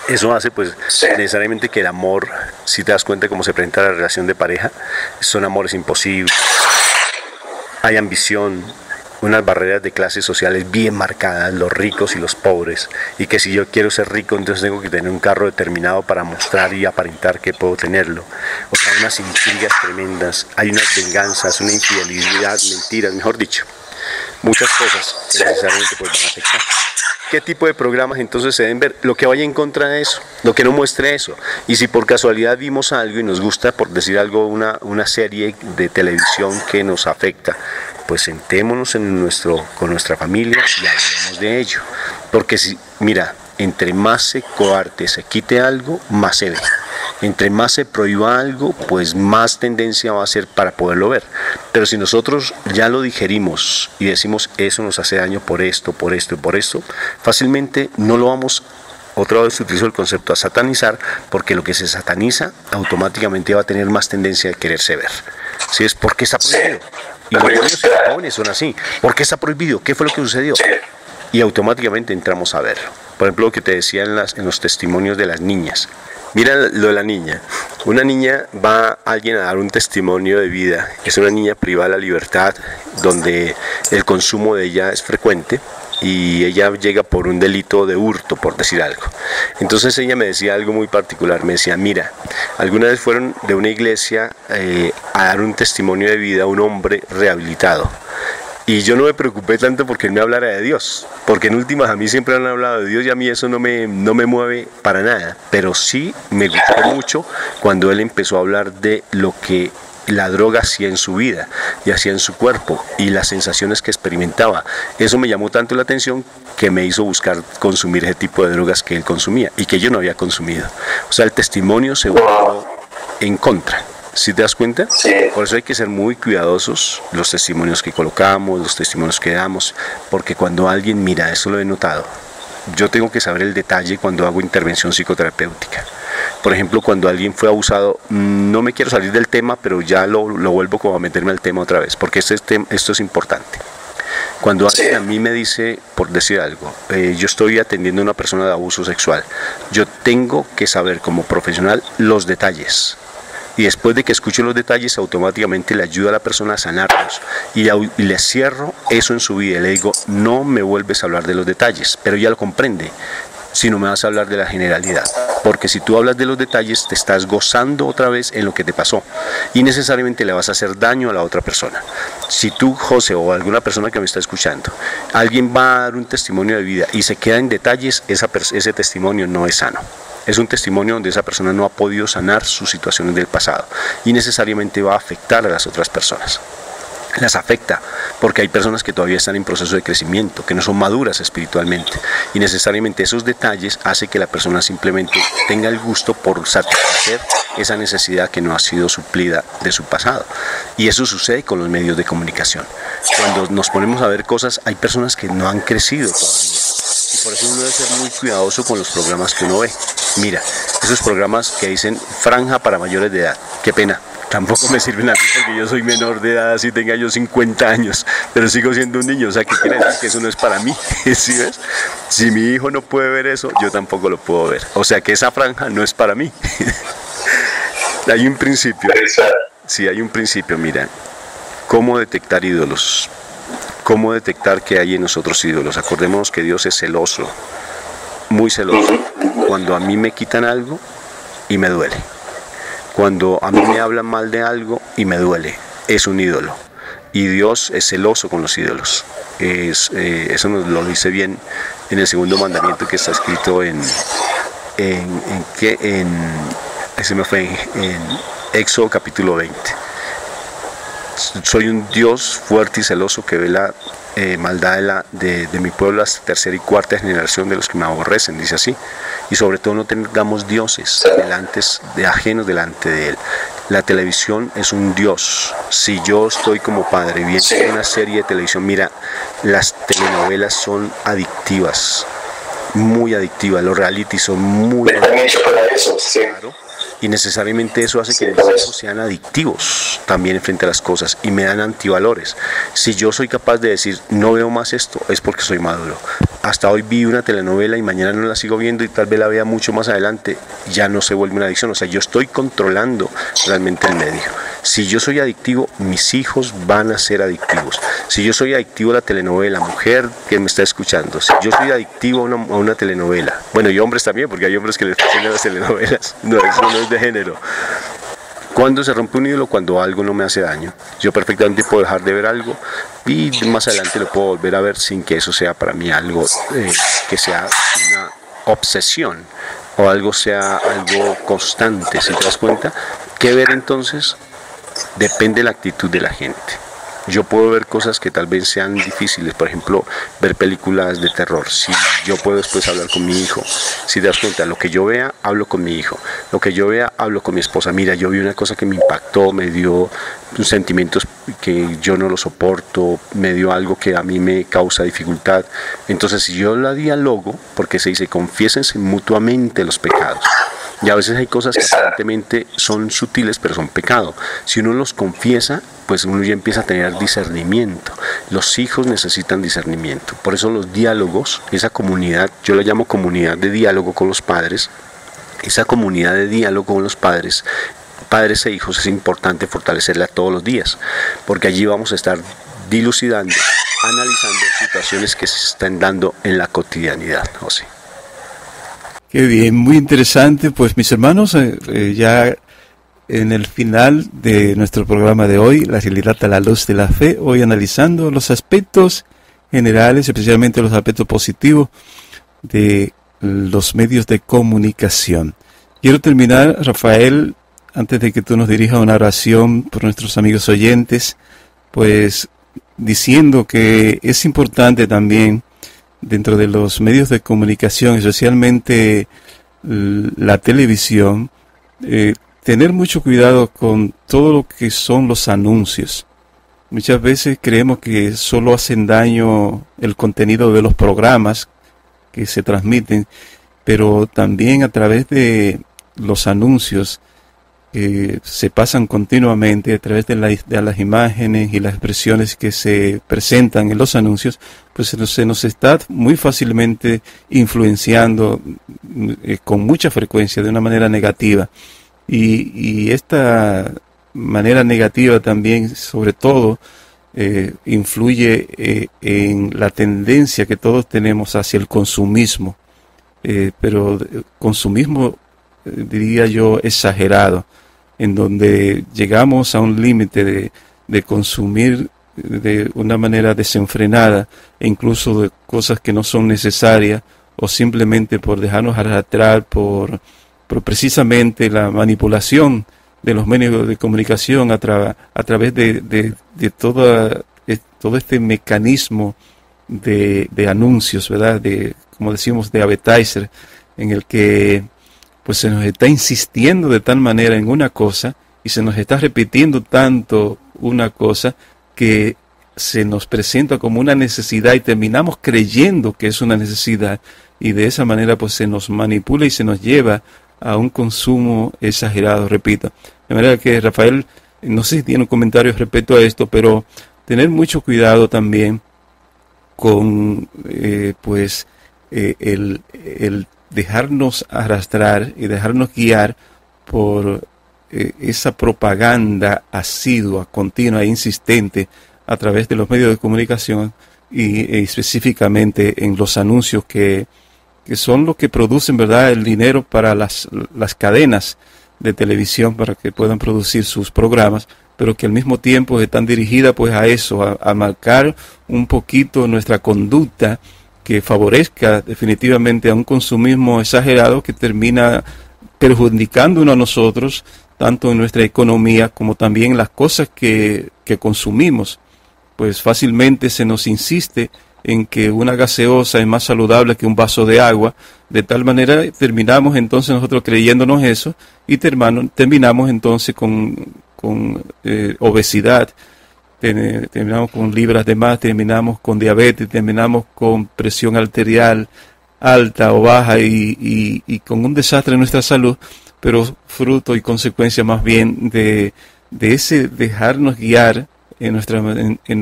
Eso hace pues necesariamente que el amor, si te das cuenta cómo se presenta la relación de pareja, son amores imposibles, hay ambición, unas barreras de clases sociales bien marcadas, los ricos y los pobres, y que si yo quiero ser rico entonces tengo que tener un carro determinado para mostrar y aparentar que puedo tenerlo. O sea, unas intrigas tremendas, hay unas venganzas, una infidelidad, mentiras, mejor dicho, muchas cosas que necesariamente pues van a afectar. ¿Qué tipo de programas entonces se deben ver? Lo que vaya en contra de eso, lo que no muestre eso. Y si por casualidad vimos algo y nos gusta, por decir algo, una serie de televisión que nos afecta, pues sentémonos con nuestra familia y hablemos de ello. Porque si, mira, entre más se coarte, se quite algo, más se ve. Entre más se prohíba algo, pues más tendencia va a ser para poderlo ver. Pero si nosotros ya lo digerimos y decimos eso nos hace daño por esto, por esto y por esto, fácilmente no lo vamos, otra vez utilizo el concepto, a satanizar, porque lo que se sataniza automáticamente va a tener más tendencia de quererse ver. ¿Sí? Es porque está prohibido. Y los niños y los jóvenes son así. ¿Por qué está prohibido? ¿Qué fue lo que sucedió? Y automáticamente entramos a verlo. Por ejemplo, lo que te decía en los testimonios de las niñas. Mira lo de la niña. Una niña va a alguien a dar un testimonio de vida. Es una niña privada de la libertad, donde el consumo de ella es frecuente y ella llega por un delito de hurto, por decir algo. Entonces ella me decía algo muy particular. Me decía, mira, alguna vez fueron de una iglesia a dar un testimonio de vida a un hombre rehabilitado. Y yo no me preocupé tanto porque él me hablara de Dios, porque en últimas a mí siempre han hablado de Dios y a mí eso no me mueve para nada, pero sí me gustó mucho cuando él empezó a hablar de lo que la droga hacía en su vida y hacía en su cuerpo y las sensaciones que experimentaba. Eso me llamó tanto la atención que me hizo buscar consumir ese tipo de drogas que él consumía y que yo no había consumido. O sea, el testimonio se volvió en contra. ¿Sí te das cuenta?
Sí.
Por eso hay que ser muy cuidadosos los testimonios que colocamos, los testimonios que damos, porque cuando alguien, mira, eso lo he notado, yo tengo que saber el detalle cuando hago intervención psicoterapéutica. Por ejemplo, cuando alguien fue abusado, no me quiero salir del tema, pero ya lo vuelvo como a meterme al tema otra vez, porque esto es importante. Cuando alguien a mí me dice, por decir algo, yo estoy atendiendo a una persona de abuso sexual, yo tengo que saber como profesional los detalles. Y después de que escucho los detalles, automáticamente le ayuda a la persona a sanarlos. Y le cierro eso en su vida. Le digo, no me vuelves a hablar de los detalles, pero ya lo comprende, sino me vas a hablar de la generalidad. Porque si tú hablas de los detalles, te estás gozando otra vez en lo que te pasó. Y necesariamente le vas a hacer daño a la otra persona. Si tú, José, o alguna persona que me está escuchando, alguien va a dar un testimonio de vida y se queda en detalles, ese testimonio no es sano. Es un testimonio donde esa persona no ha podido sanar sus situaciones del pasado y necesariamente va a afectar a las otras personas. Las afecta porque hay personas que todavía están en proceso de crecimiento, que no son maduras espiritualmente y necesariamente esos detalles hacen que la persona simplemente tenga el gusto por satisfacer esa necesidad que no ha sido suplida de su pasado. Y eso sucede con los medios de comunicación. Cuando nos ponemos a ver cosas, hay personas que no han crecido todavía. Y por eso uno debe ser muy cuidadoso con los programas que uno ve. Mira, esos programas que dicen franja para mayores de edad, qué pena, tampoco me sirven a mí porque yo soy menor de edad, así tenga yo 50 años, pero sigo siendo un niño, o sea, ¿qué quiere decir? Que eso no es para mí, ¿sí ves? Si mi hijo no puede ver eso, yo tampoco lo puedo ver, o sea que esa franja no es para mí. Hay un principio, sí, hay un principio, mira, ¿cómo detectar ídolos? ¿Cómo detectar que hay en nosotros ídolos? Acordémonos que Dios es celoso, muy celoso. Cuando a mí me quitan algo y me duele. Cuando a mí me hablan mal de algo y me duele, es un ídolo. Y Dios es celoso con los ídolos. Eso nos lo dice bien en el segundo mandamiento que está escrito en ese me fue en Éxodo capítulo 20. Soy un Dios fuerte y celoso que ve la maldad de mi pueblo hasta tercera y cuarta generación de los que me aborrecen, dice así. Y sobre todo no tengamos dioses ajenos delante de él. La televisión es un dios. Si yo estoy como padre viendo una serie de televisión, mira, las telenovelas son adictivas, muy adictivas, los reality son muy adictivos. Para eso, sí. Claro. Y necesariamente eso hace que mis hijos sean adictivos también frente a las cosas y me dan antivalores. Si yo soy capaz de decir no veo más esto, es porque soy maduro. Hasta hoy vi una telenovela y mañana no la sigo viendo y tal vez la vea mucho más adelante, ya no se vuelve una adicción. O sea, yo estoy controlando realmente el medio. Si yo soy adictivo, mis hijos van a ser adictivos. Si yo soy adictivo a la telenovela, mujer que me está escuchando, si yo soy adictivo a una telenovela, bueno, y hombres también, porque hay hombres que les fascinan las telenovelas, no, eso no es de género. ¿Cuándo se rompe un ídolo? Cuando algo no me hace daño. Yo perfectamente puedo dejar de ver algo y más adelante lo puedo volver a ver sin que eso sea para mí algo que sea una obsesión o algo sea algo constante. Si te das cuenta, ¿qué ver entonces? Depende de la actitud de la gente. Yo puedo ver cosas que tal vez sean difíciles, por ejemplo, ver películas de terror. Si yo puedo después hablar con mi hijo, si te das cuenta, lo que yo vea, hablo con mi hijo. Lo que yo vea, hablo con mi esposa. Mira, yo vi una cosa que me impactó, me dio sentimientos que yo no lo soporto, me dio algo que a mí me causa dificultad. Entonces, si yo la dialogo, porque se dice, confiésense mutuamente los pecados. Y a veces hay cosas que aparentemente son sutiles, pero son pecado. Si uno los confiesa, pues uno ya empieza a tener discernimiento. Los hijos necesitan discernimiento. Por eso los diálogos, esa comunidad, yo la llamo comunidad de diálogo con los padres, esa comunidad de diálogo con los padres e hijos, es importante fortalecerla todos los días, porque allí vamos a estar dilucidando, analizando situaciones que se están dando en la cotidianidad, José.
Qué bien, muy interesante. Pues mis hermanos, ya en el final de nuestro programa de hoy, La realidad a la luz de la fe, hoy analizando los aspectos generales, especialmente los aspectos positivos de los medios de comunicación. Quiero terminar, Rafael, antes de que tú nos dirijas una oración por nuestros amigos oyentes, pues diciendo que es importante también dentro de los medios de comunicación, especialmente la televisión, tener mucho cuidado con todo lo que son los anuncios. Muchas veces creemos que solo hacen daño el contenido de los programas que se transmiten, pero también a través de los anuncios se pasan continuamente, a través de las imágenes y las expresiones que se presentan en los anuncios, pues se nos está muy fácilmente influenciando con mucha frecuencia de una manera negativa. Y esta manera negativa también, sobre todo, influye en la tendencia que todos tenemos hacia el consumismo, pero consumismo, diría yo, exagerado, en donde llegamos a un límite de consumir de una manera desenfrenada, e incluso de cosas que no son necesarias, o simplemente por dejarnos arrastrar por precisamente la manipulación de los medios de comunicación a través de todo este mecanismo de anuncios, ¿verdad? Como decimos, de advertiser, en el que pues se nos está insistiendo de tal manera en una cosa y se nos está repitiendo tanto una cosa que se nos presenta como una necesidad y terminamos creyendo que es una necesidad, y de esa manera pues se nos manipula y se nos lleva a un consumo exagerado, repito. De manera que, Rafael, no sé si tiene un comentario respecto a esto, pero tener mucho cuidado también con el dejarnos arrastrar y dejarnos guiar por esa propaganda asidua, continua e insistente a través de los medios de comunicación y específicamente en los anuncios que son los que producen, ¿verdad?, el dinero para las cadenas de televisión para que puedan producir sus programas, pero que al mismo tiempo están dirigidas pues a eso, a marcar un poquito nuestra conducta que favorezca definitivamente a un consumismo exagerado que termina perjudicándonos a nosotros, tanto en nuestra economía como también en las cosas que consumimos. Pues fácilmente se nos insiste en que una gaseosa es más saludable que un vaso de agua, de tal manera terminamos entonces nosotros creyéndonos eso y terminamos entonces con obesidad, terminamos con libras de más, terminamos con diabetes, terminamos con presión arterial alta o baja y con un desastre en nuestra salud, pero fruto y consecuencia más bien de ese dejarnos guiar en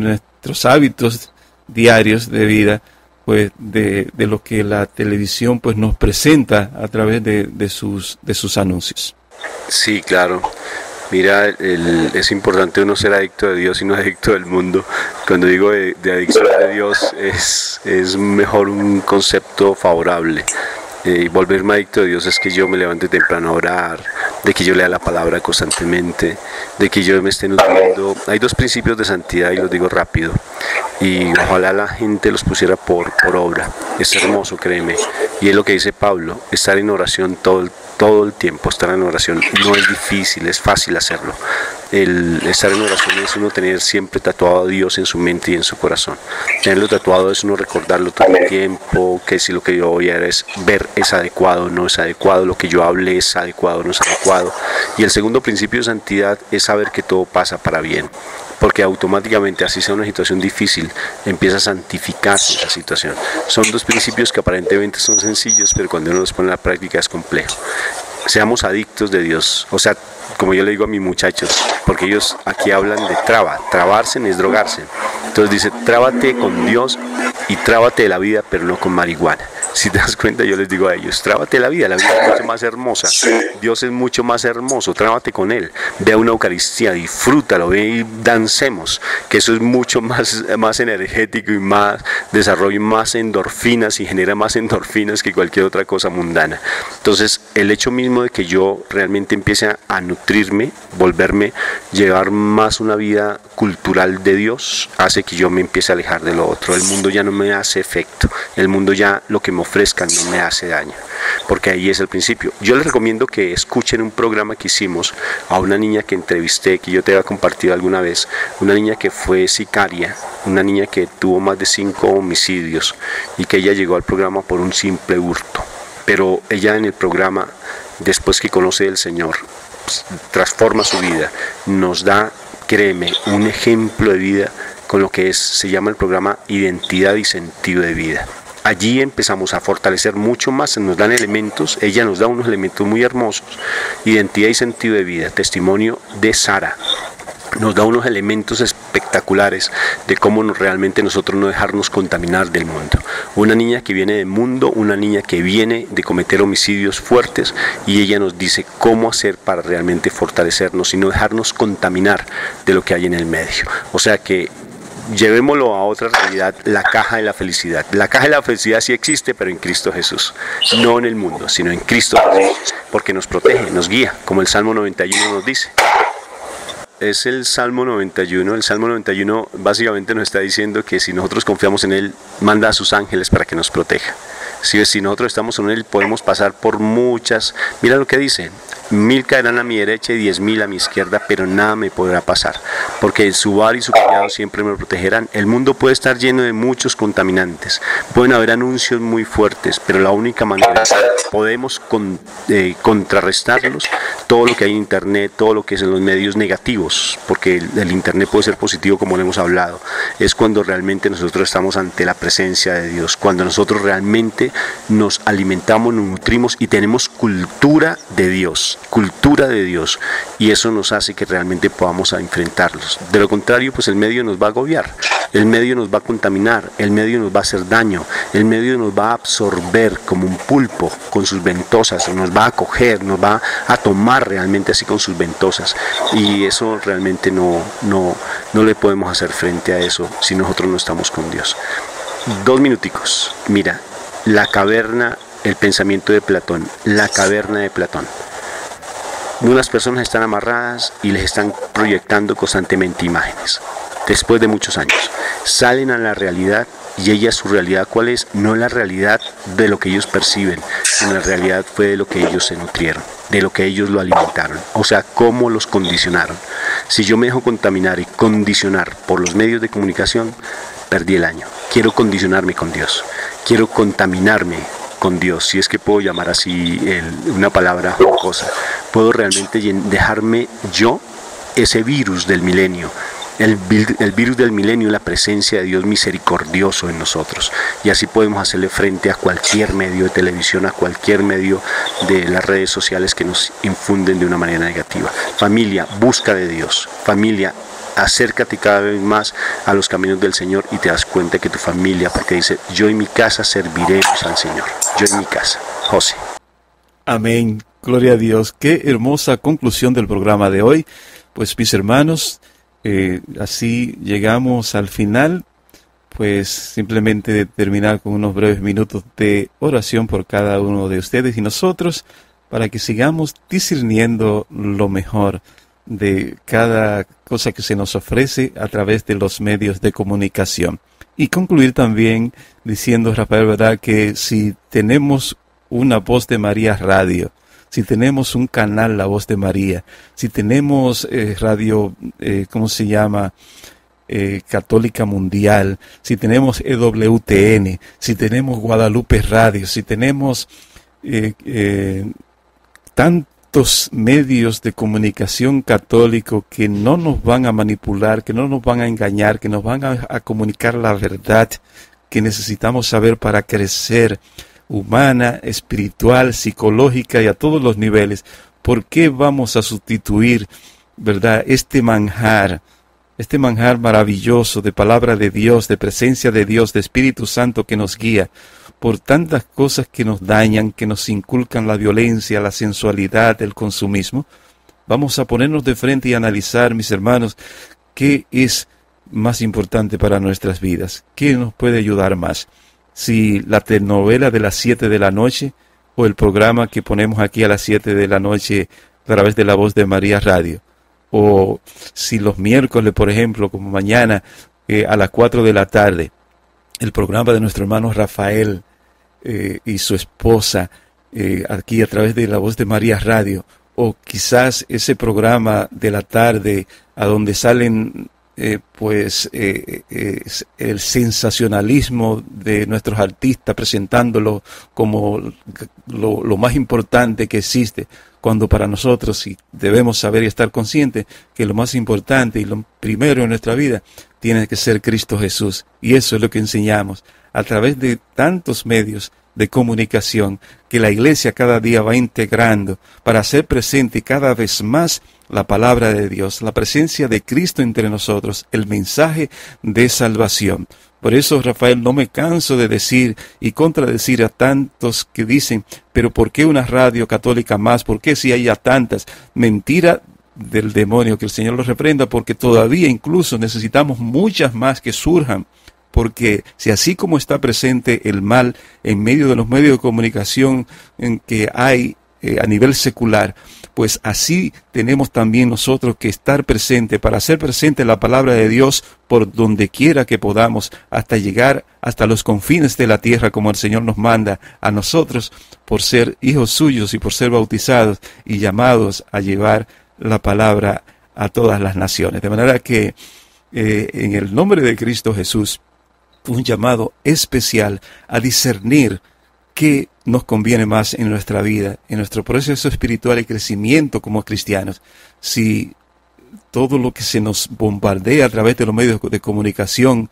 nuestros hábitos diarios de vida, pues de lo que la televisión pues nos presenta a través de sus anuncios.
Sí, claro. Mira, es importante uno ser adicto a Dios y no adicto al mundo. Cuando digo de adicción a Dios es mejor un concepto favorable. Volverme adicto a Dios es que yo me levante temprano a orar, de que yo lea la palabra constantemente, de que yo me esté nutriendo. Hay dos principios de santidad y los digo rápido, y ojalá la gente los pusiera por obra. Es hermoso, créeme, y es lo que dice Pablo, estar en oración todo el tiempo. Estar en oración no es difícil, es fácil hacerlo. El estar en oración es uno tener siempre tatuado a Dios en su mente y en su corazón. Tenerlo tatuado es uno recordarlo todo el tiempo, que si lo que yo voy a ver es adecuado o no es adecuado, lo que yo hable es adecuado o no es adecuado. Y el segundo principio de santidad es saber que todo pasa para bien, porque automáticamente, así sea una situación difícil, empieza a santificarse esa situación. Son dos principios que aparentemente son sencillos, pero cuando uno los pone en la práctica es complejo. Seamos adictos de Dios, o sea, como yo le digo a mis muchachos, porque ellos aquí hablan de trabarse es drogarse. Entonces dice, trábate con Dios y trábate de la vida, pero no con marihuana. Si te das cuenta, yo les digo a ellos, trábate la vida es mucho más hermosa, Dios es mucho más hermoso, trábate con Él, ve a una Eucaristía, disfrútalo, ve y dancemos, que eso es mucho más energético y más desarrollo, más endorfinas y genera más endorfinas que cualquier otra cosa mundana. Entonces, el hecho mismo de que yo realmente empiece a nutrirme, llevar más una vida cultural de Dios, hace que yo me empiece a alejar de lo otro. El mundo ya no me hace efecto, el mundo ya lo que me ofrezcan no me hace daño, porque ahí es el principio. Yo les recomiendo que escuchen un programa que hicimos a una niña que entrevisté, que yo te había compartido alguna vez, una niña que fue sicaria, una niña que tuvo más de 5 homicidios y que ella llegó al programa por un simple hurto, pero ella en el programa, después que conoce al Señor, transforma su vida, nos da, créeme, un ejemplo de vida con lo que se llama el programa Identidad y Sentido de Vida. Allí empezamos a fortalecer mucho más, nos dan elementos, ella nos da unos elementos muy hermosos, identidad y sentido de vida, testimonio de Sara. Nos da unos elementos espectaculares de cómo realmente nosotros no dejarnos contaminar del mundo. Una niña que viene del mundo, una niña que viene de cometer homicidios fuertes, y ella nos dice cómo hacer para realmente fortalecernos y no dejarnos contaminar de lo que hay en el medio. O sea que llevémoslo a otra realidad, la caja de la felicidad. La caja de la felicidad sí existe, pero en Cristo Jesús, no en el mundo, sino en Cristo Jesús, porque nos protege, nos guía, como el Salmo 91 nos dice. Es el Salmo 91. El Salmo 91 básicamente nos está diciendo que si nosotros confiamos en Él, manda a sus ángeles para que nos proteja. Si nosotros estamos en Él, podemos pasar por muchas. Mira lo que dice: 1000 caerán a mi derecha y 10.000 a mi izquierda, pero nada me podrá pasar, porque su vara y su callado siempre me protegerán. El mundo puede estar lleno de muchos contaminantes, pueden haber anuncios muy fuertes, pero la única manera podemos contrarrestarlos, todo lo que hay en internet, todo lo que es en los medios negativos, porque el internet puede ser positivo, como lo hemos hablado, es cuando realmente nosotros estamos ante la presencia de Dios, cuando nosotros realmente nos alimentamos, nos nutrimos y tenemos cultura de Dios, y eso nos hace que realmente podamos enfrentarlos. De lo contrario, pues el medio nos va a agobiar, el medio nos va a contaminar, el medio nos va a hacer daño, el medio nos va a absorber como un pulpo con sus ventosas, nos va a coger, nos va a tomar realmente así con sus ventosas, y eso realmente no le podemos hacer frente a eso si nosotros no estamos con Dios. 2 minuticos. Mira, la caverna, el pensamiento de Platón, la caverna de Platón. Unas personas están amarradas y les están proyectando constantemente imágenes. Después de muchos años, salen a la realidad Y ella, su realidad, ¿cuál es? No la realidad de lo que ellos perciben, sino la realidad fue de lo que ellos se nutrieron, de lo que ellos lo alimentaron, o sea, cómo los condicionaron. Si yo me dejo contaminar y condicionar por los medios de comunicación, perdí el año. Quiero condicionarme con Dios, quiero contaminarme con Dios, si es que puedo llamar así una palabra jocosa. Puedo realmente dejarme yo ese virus del milenio. El virus del milenio es la presencia de Dios misericordioso en nosotros, y así podemos hacerle frente a cualquier medio de televisión, a cualquier medio de las redes sociales que nos infunden de una manera negativa. Familia, busca de Dios. Familia, acércate cada vez más a los caminos del Señor y te das cuenta que tu familia, porque dice, yo y mi casa serviremos al Señor. Yo y mi casa. José.
Amén. Gloria a Dios. Qué hermosa conclusión del programa de hoy. Pues mis hermanos, así llegamos al final. Pues simplemente terminar con unos breves minutos de oración por cada uno de ustedes y nosotros, para que sigamos discerniendo lo mejor de cada cosa que se nos ofrece a través de los medios de comunicación. Y concluir también diciendo, Rafael, ¿verdad?, que si tenemos una Voz de María Radio, si tenemos un canal La Voz de María, si tenemos radio, ¿cómo se llama?, Católica Mundial, si tenemos EWTN, si tenemos Guadalupe Radio, si tenemos tantos medios de comunicación católico que no nos van a manipular, que no nos van a engañar, que nos van a comunicar la verdad que necesitamos saber para crecer humana, espiritual, psicológica y a todos los niveles. ¿Por qué vamos a sustituir, verdad, este manjar maravilloso de palabra de Dios, de presencia de Dios, de Espíritu Santo que nos guía, por tantas cosas que nos dañan, que nos inculcan la violencia, la sensualidad, el consumismo? Vamos a ponernos de frente y analizar, mis hermanos, qué es más importante para nuestras vidas, qué nos puede ayudar más. Si la telenovela de las 7 de la noche o el programa que ponemos aquí a las 7 de la noche a través de La Voz de María Radio, o si los miércoles, por ejemplo, como mañana a las 4 de la tarde, el programa de nuestro hermano Rafael y su esposa aquí a través de La Voz de María Radio, o quizás ese programa de la tarde a donde salen el sensacionalismo de nuestros artistas presentándolo como lo más importante que existe, cuando para nosotros sí debemos saber y estar conscientes que lo más importante y lo primero en nuestra vida tiene que ser Cristo Jesús. Y eso es lo que enseñamos a través de tantos medios de comunicación que la Iglesia cada día va integrando para hacer presente cada vez más la palabra de Dios, la presencia de Cristo entre nosotros, el mensaje de salvación. Por eso, Rafael, no me canso de decir y contradecir a tantos que dicen, pero ¿por qué una radio católica más? ¿Por qué si hay ya tantas? Mentira del demonio, que el Señor los reprenda, porque todavía incluso necesitamos muchas más que surjan. Porque si así como está presente el mal en medio de los medios de comunicación en que hay a nivel secular, pues así tenemos también nosotros que estar presente para hacer presente la palabra de Dios por donde quiera que podamos, hasta llegar hasta los confines de la tierra, como el Señor nos manda a nosotros, por ser hijos suyos y por ser bautizados y llamados a llevar la palabra a todas las naciones. De manera que en el nombre de Cristo Jesús, un llamado especial a discernir qué nos conviene más en nuestra vida, en nuestro proceso espiritual y crecimiento como cristianos. Si todo lo que se nos bombardea a través de los medios de comunicación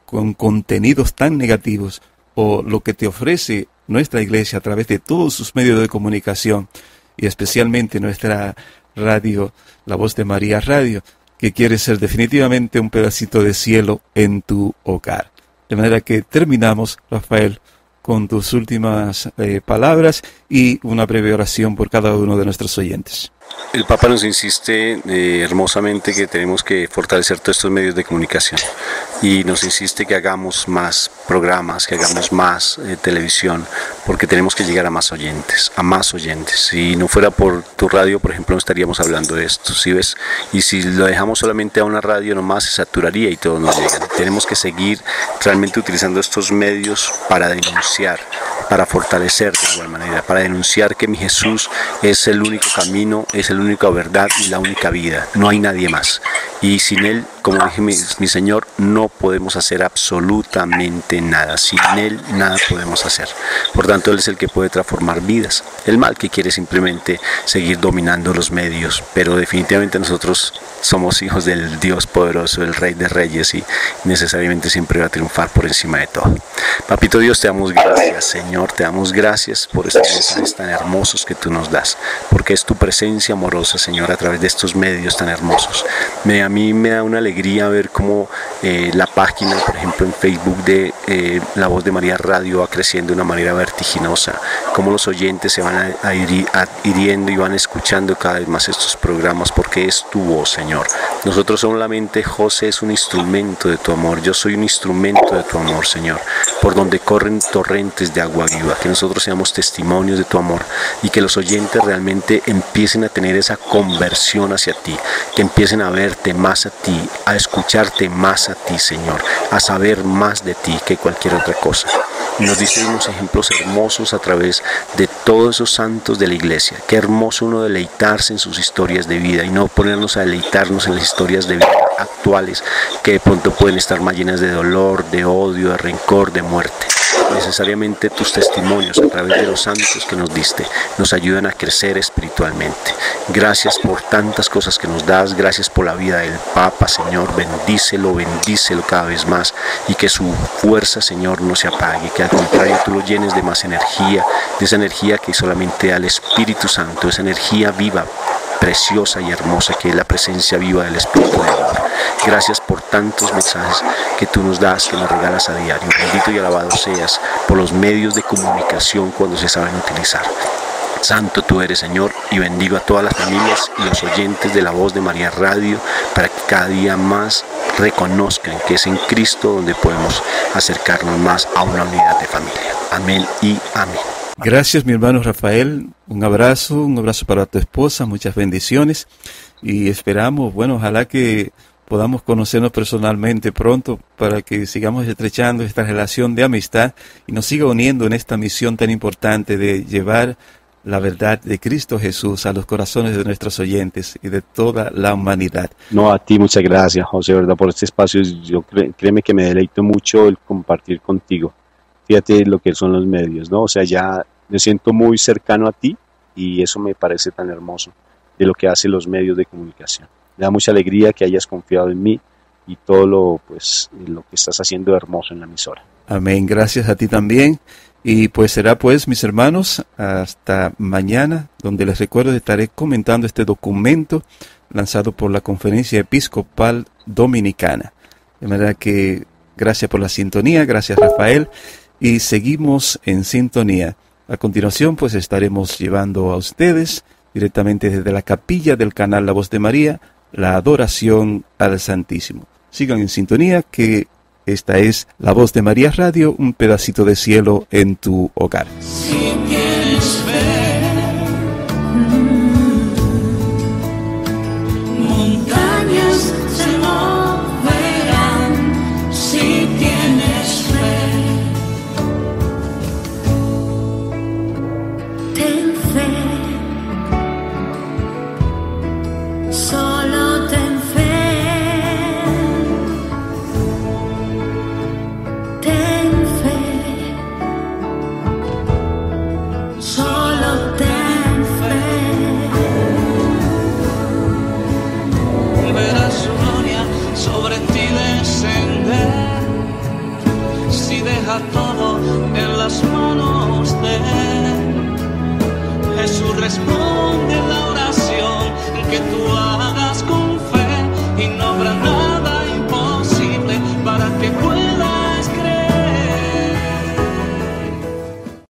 con contenidos tan negativos, o lo que te ofrece nuestra iglesia a través de todos sus medios de comunicación, y especialmente nuestra radio, La Voz de María Radio, que quiere ser definitivamente un pedacito de cielo en tu hogar. De manera que terminamos, Rafael, con tus últimas palabras y una breve oración por cada uno de nuestros oyentes.
El Papa nos insiste hermosamente que tenemos que fortalecer todos estos medios de comunicación y nos insiste que hagamos más programas, que hagamos más televisión, porque tenemos que llegar a más oyentes, a más oyentes. Si no fuera por tu radio, por ejemplo, no estaríamos hablando de esto, ¿sí ves? Y si lo dejamos solamente a una radio nomás, se saturaría y todos nos llegan. Tenemos que seguir realmente utilizando estos medios para denunciar, para fortalecer de igual manera, para denunciar que mi Jesús es el único camino, es la única verdad y la única vida, no hay nadie más. Y sin Él, como dije mi Señor, no podemos hacer absolutamente nada. Sin Él nada podemos hacer. Por tanto, Él es el que puede transformar vidas. El mal que quiere simplemente seguir dominando los medios, pero definitivamente nosotros somos hijos del Dios poderoso, el Rey de Reyes, y necesariamente siempre va a triunfar por encima de todo. Papito Dios, te damos gracias, Señor, te damos gracias por estos mensajes tan hermosos que tú nos das, porque es tu presencia amorosa, Señor, a través de estos medios tan hermosos. A mí me da una alegría ver cómo la página, por ejemplo, en Facebook de La Voz de María Radio va creciendo de una manera vertiginosa, cómo los oyentes se van adhiriendo y van escuchando cada vez más estos programas, porque es tu voz, Señor. Nosotros solamente, José es un instrumento de tu amor, yo soy un instrumento de tu amor, Señor, por donde corren torrentes de agua viva, que nosotros seamos testimonios de tu amor y que los oyentes realmente empiecen a tener esa conversión hacia ti, que empiecen a verte más a ti, a escucharte más a ti, Señor, a saber más de ti que cualquier otra cosa. Nos dice unos ejemplos hermosos a través de todos esos santos de la iglesia. Qué hermoso uno deleitarse en sus historias de vida y no ponernos a deleitarnos en las historias de vida actuales que de pronto pueden estar más llenas de dolor, de odio, de rencor, de muerte. Necesariamente tus testimonios a través de los santos que nos diste nos ayudan a crecer espiritualmente. Gracias por tantas cosas que nos das, gracias por la vida del Papa, Señor, bendícelo cada vez más y que su fuerza, Señor, no se apague, que al contrario tú lo llenes de más energía, de esa energía que solamente da el Espíritu Santo, esa energía viva, preciosa y hermosa que es la presencia viva del Espíritu de amor. Gracias por tantos mensajes que tú nos das, que nos regalas a diario. Bendito y alabado seas por los medios de comunicación cuando se saben utilizar. Santo tú eres, Señor, y bendigo a todas las familias y los oyentes de La Voz de María Radio para que cada día más reconozcan que es en Cristo donde podemos acercarnos más a una unidad de familia. Amén y amén.
Gracias, mi hermano Rafael. Un abrazo para tu esposa, muchas bendiciones. Y esperamos, ojalá que podamos conocernos personalmente pronto para que sigamos estrechando esta relación de amistad y nos siga uniendo en esta misión tan importante de llevar la verdad de Cristo Jesús a los corazones de nuestros oyentes y de toda la humanidad.
No, a ti muchas gracias, José, ¿verdad? Por este espacio. Yo créeme que me deleito mucho el compartir contigo. Fíjate lo que son los medios, ¿no? O sea, ya me siento muy cercano a ti y eso me parece tan hermoso de lo que hacen los medios de comunicación. Me da mucha alegría que hayas confiado en mí y todo lo que estás haciendo hermoso en la emisora.
Amén, gracias a ti también. Y pues será mis hermanos, hasta mañana, donde les recuerdo estaré comentando este documento lanzado por la Conferencia Episcopal Dominicana. De manera que gracias por la sintonía, gracias Rafael, y seguimos en sintonía. A continuación pues estaremos llevando a ustedes directamente desde la capilla del canal La Voz de María, la adoración al Santísimo. Sigan en sintonía que esta es La Voz de María Radio, un pedacito de cielo en tu hogar.
Si tienes fe, montañas se moverán. Si tienes fe, ten fe, solo ten fe. Todo en las manos de Él. Jesús responde la oración que tú hagas con fe y no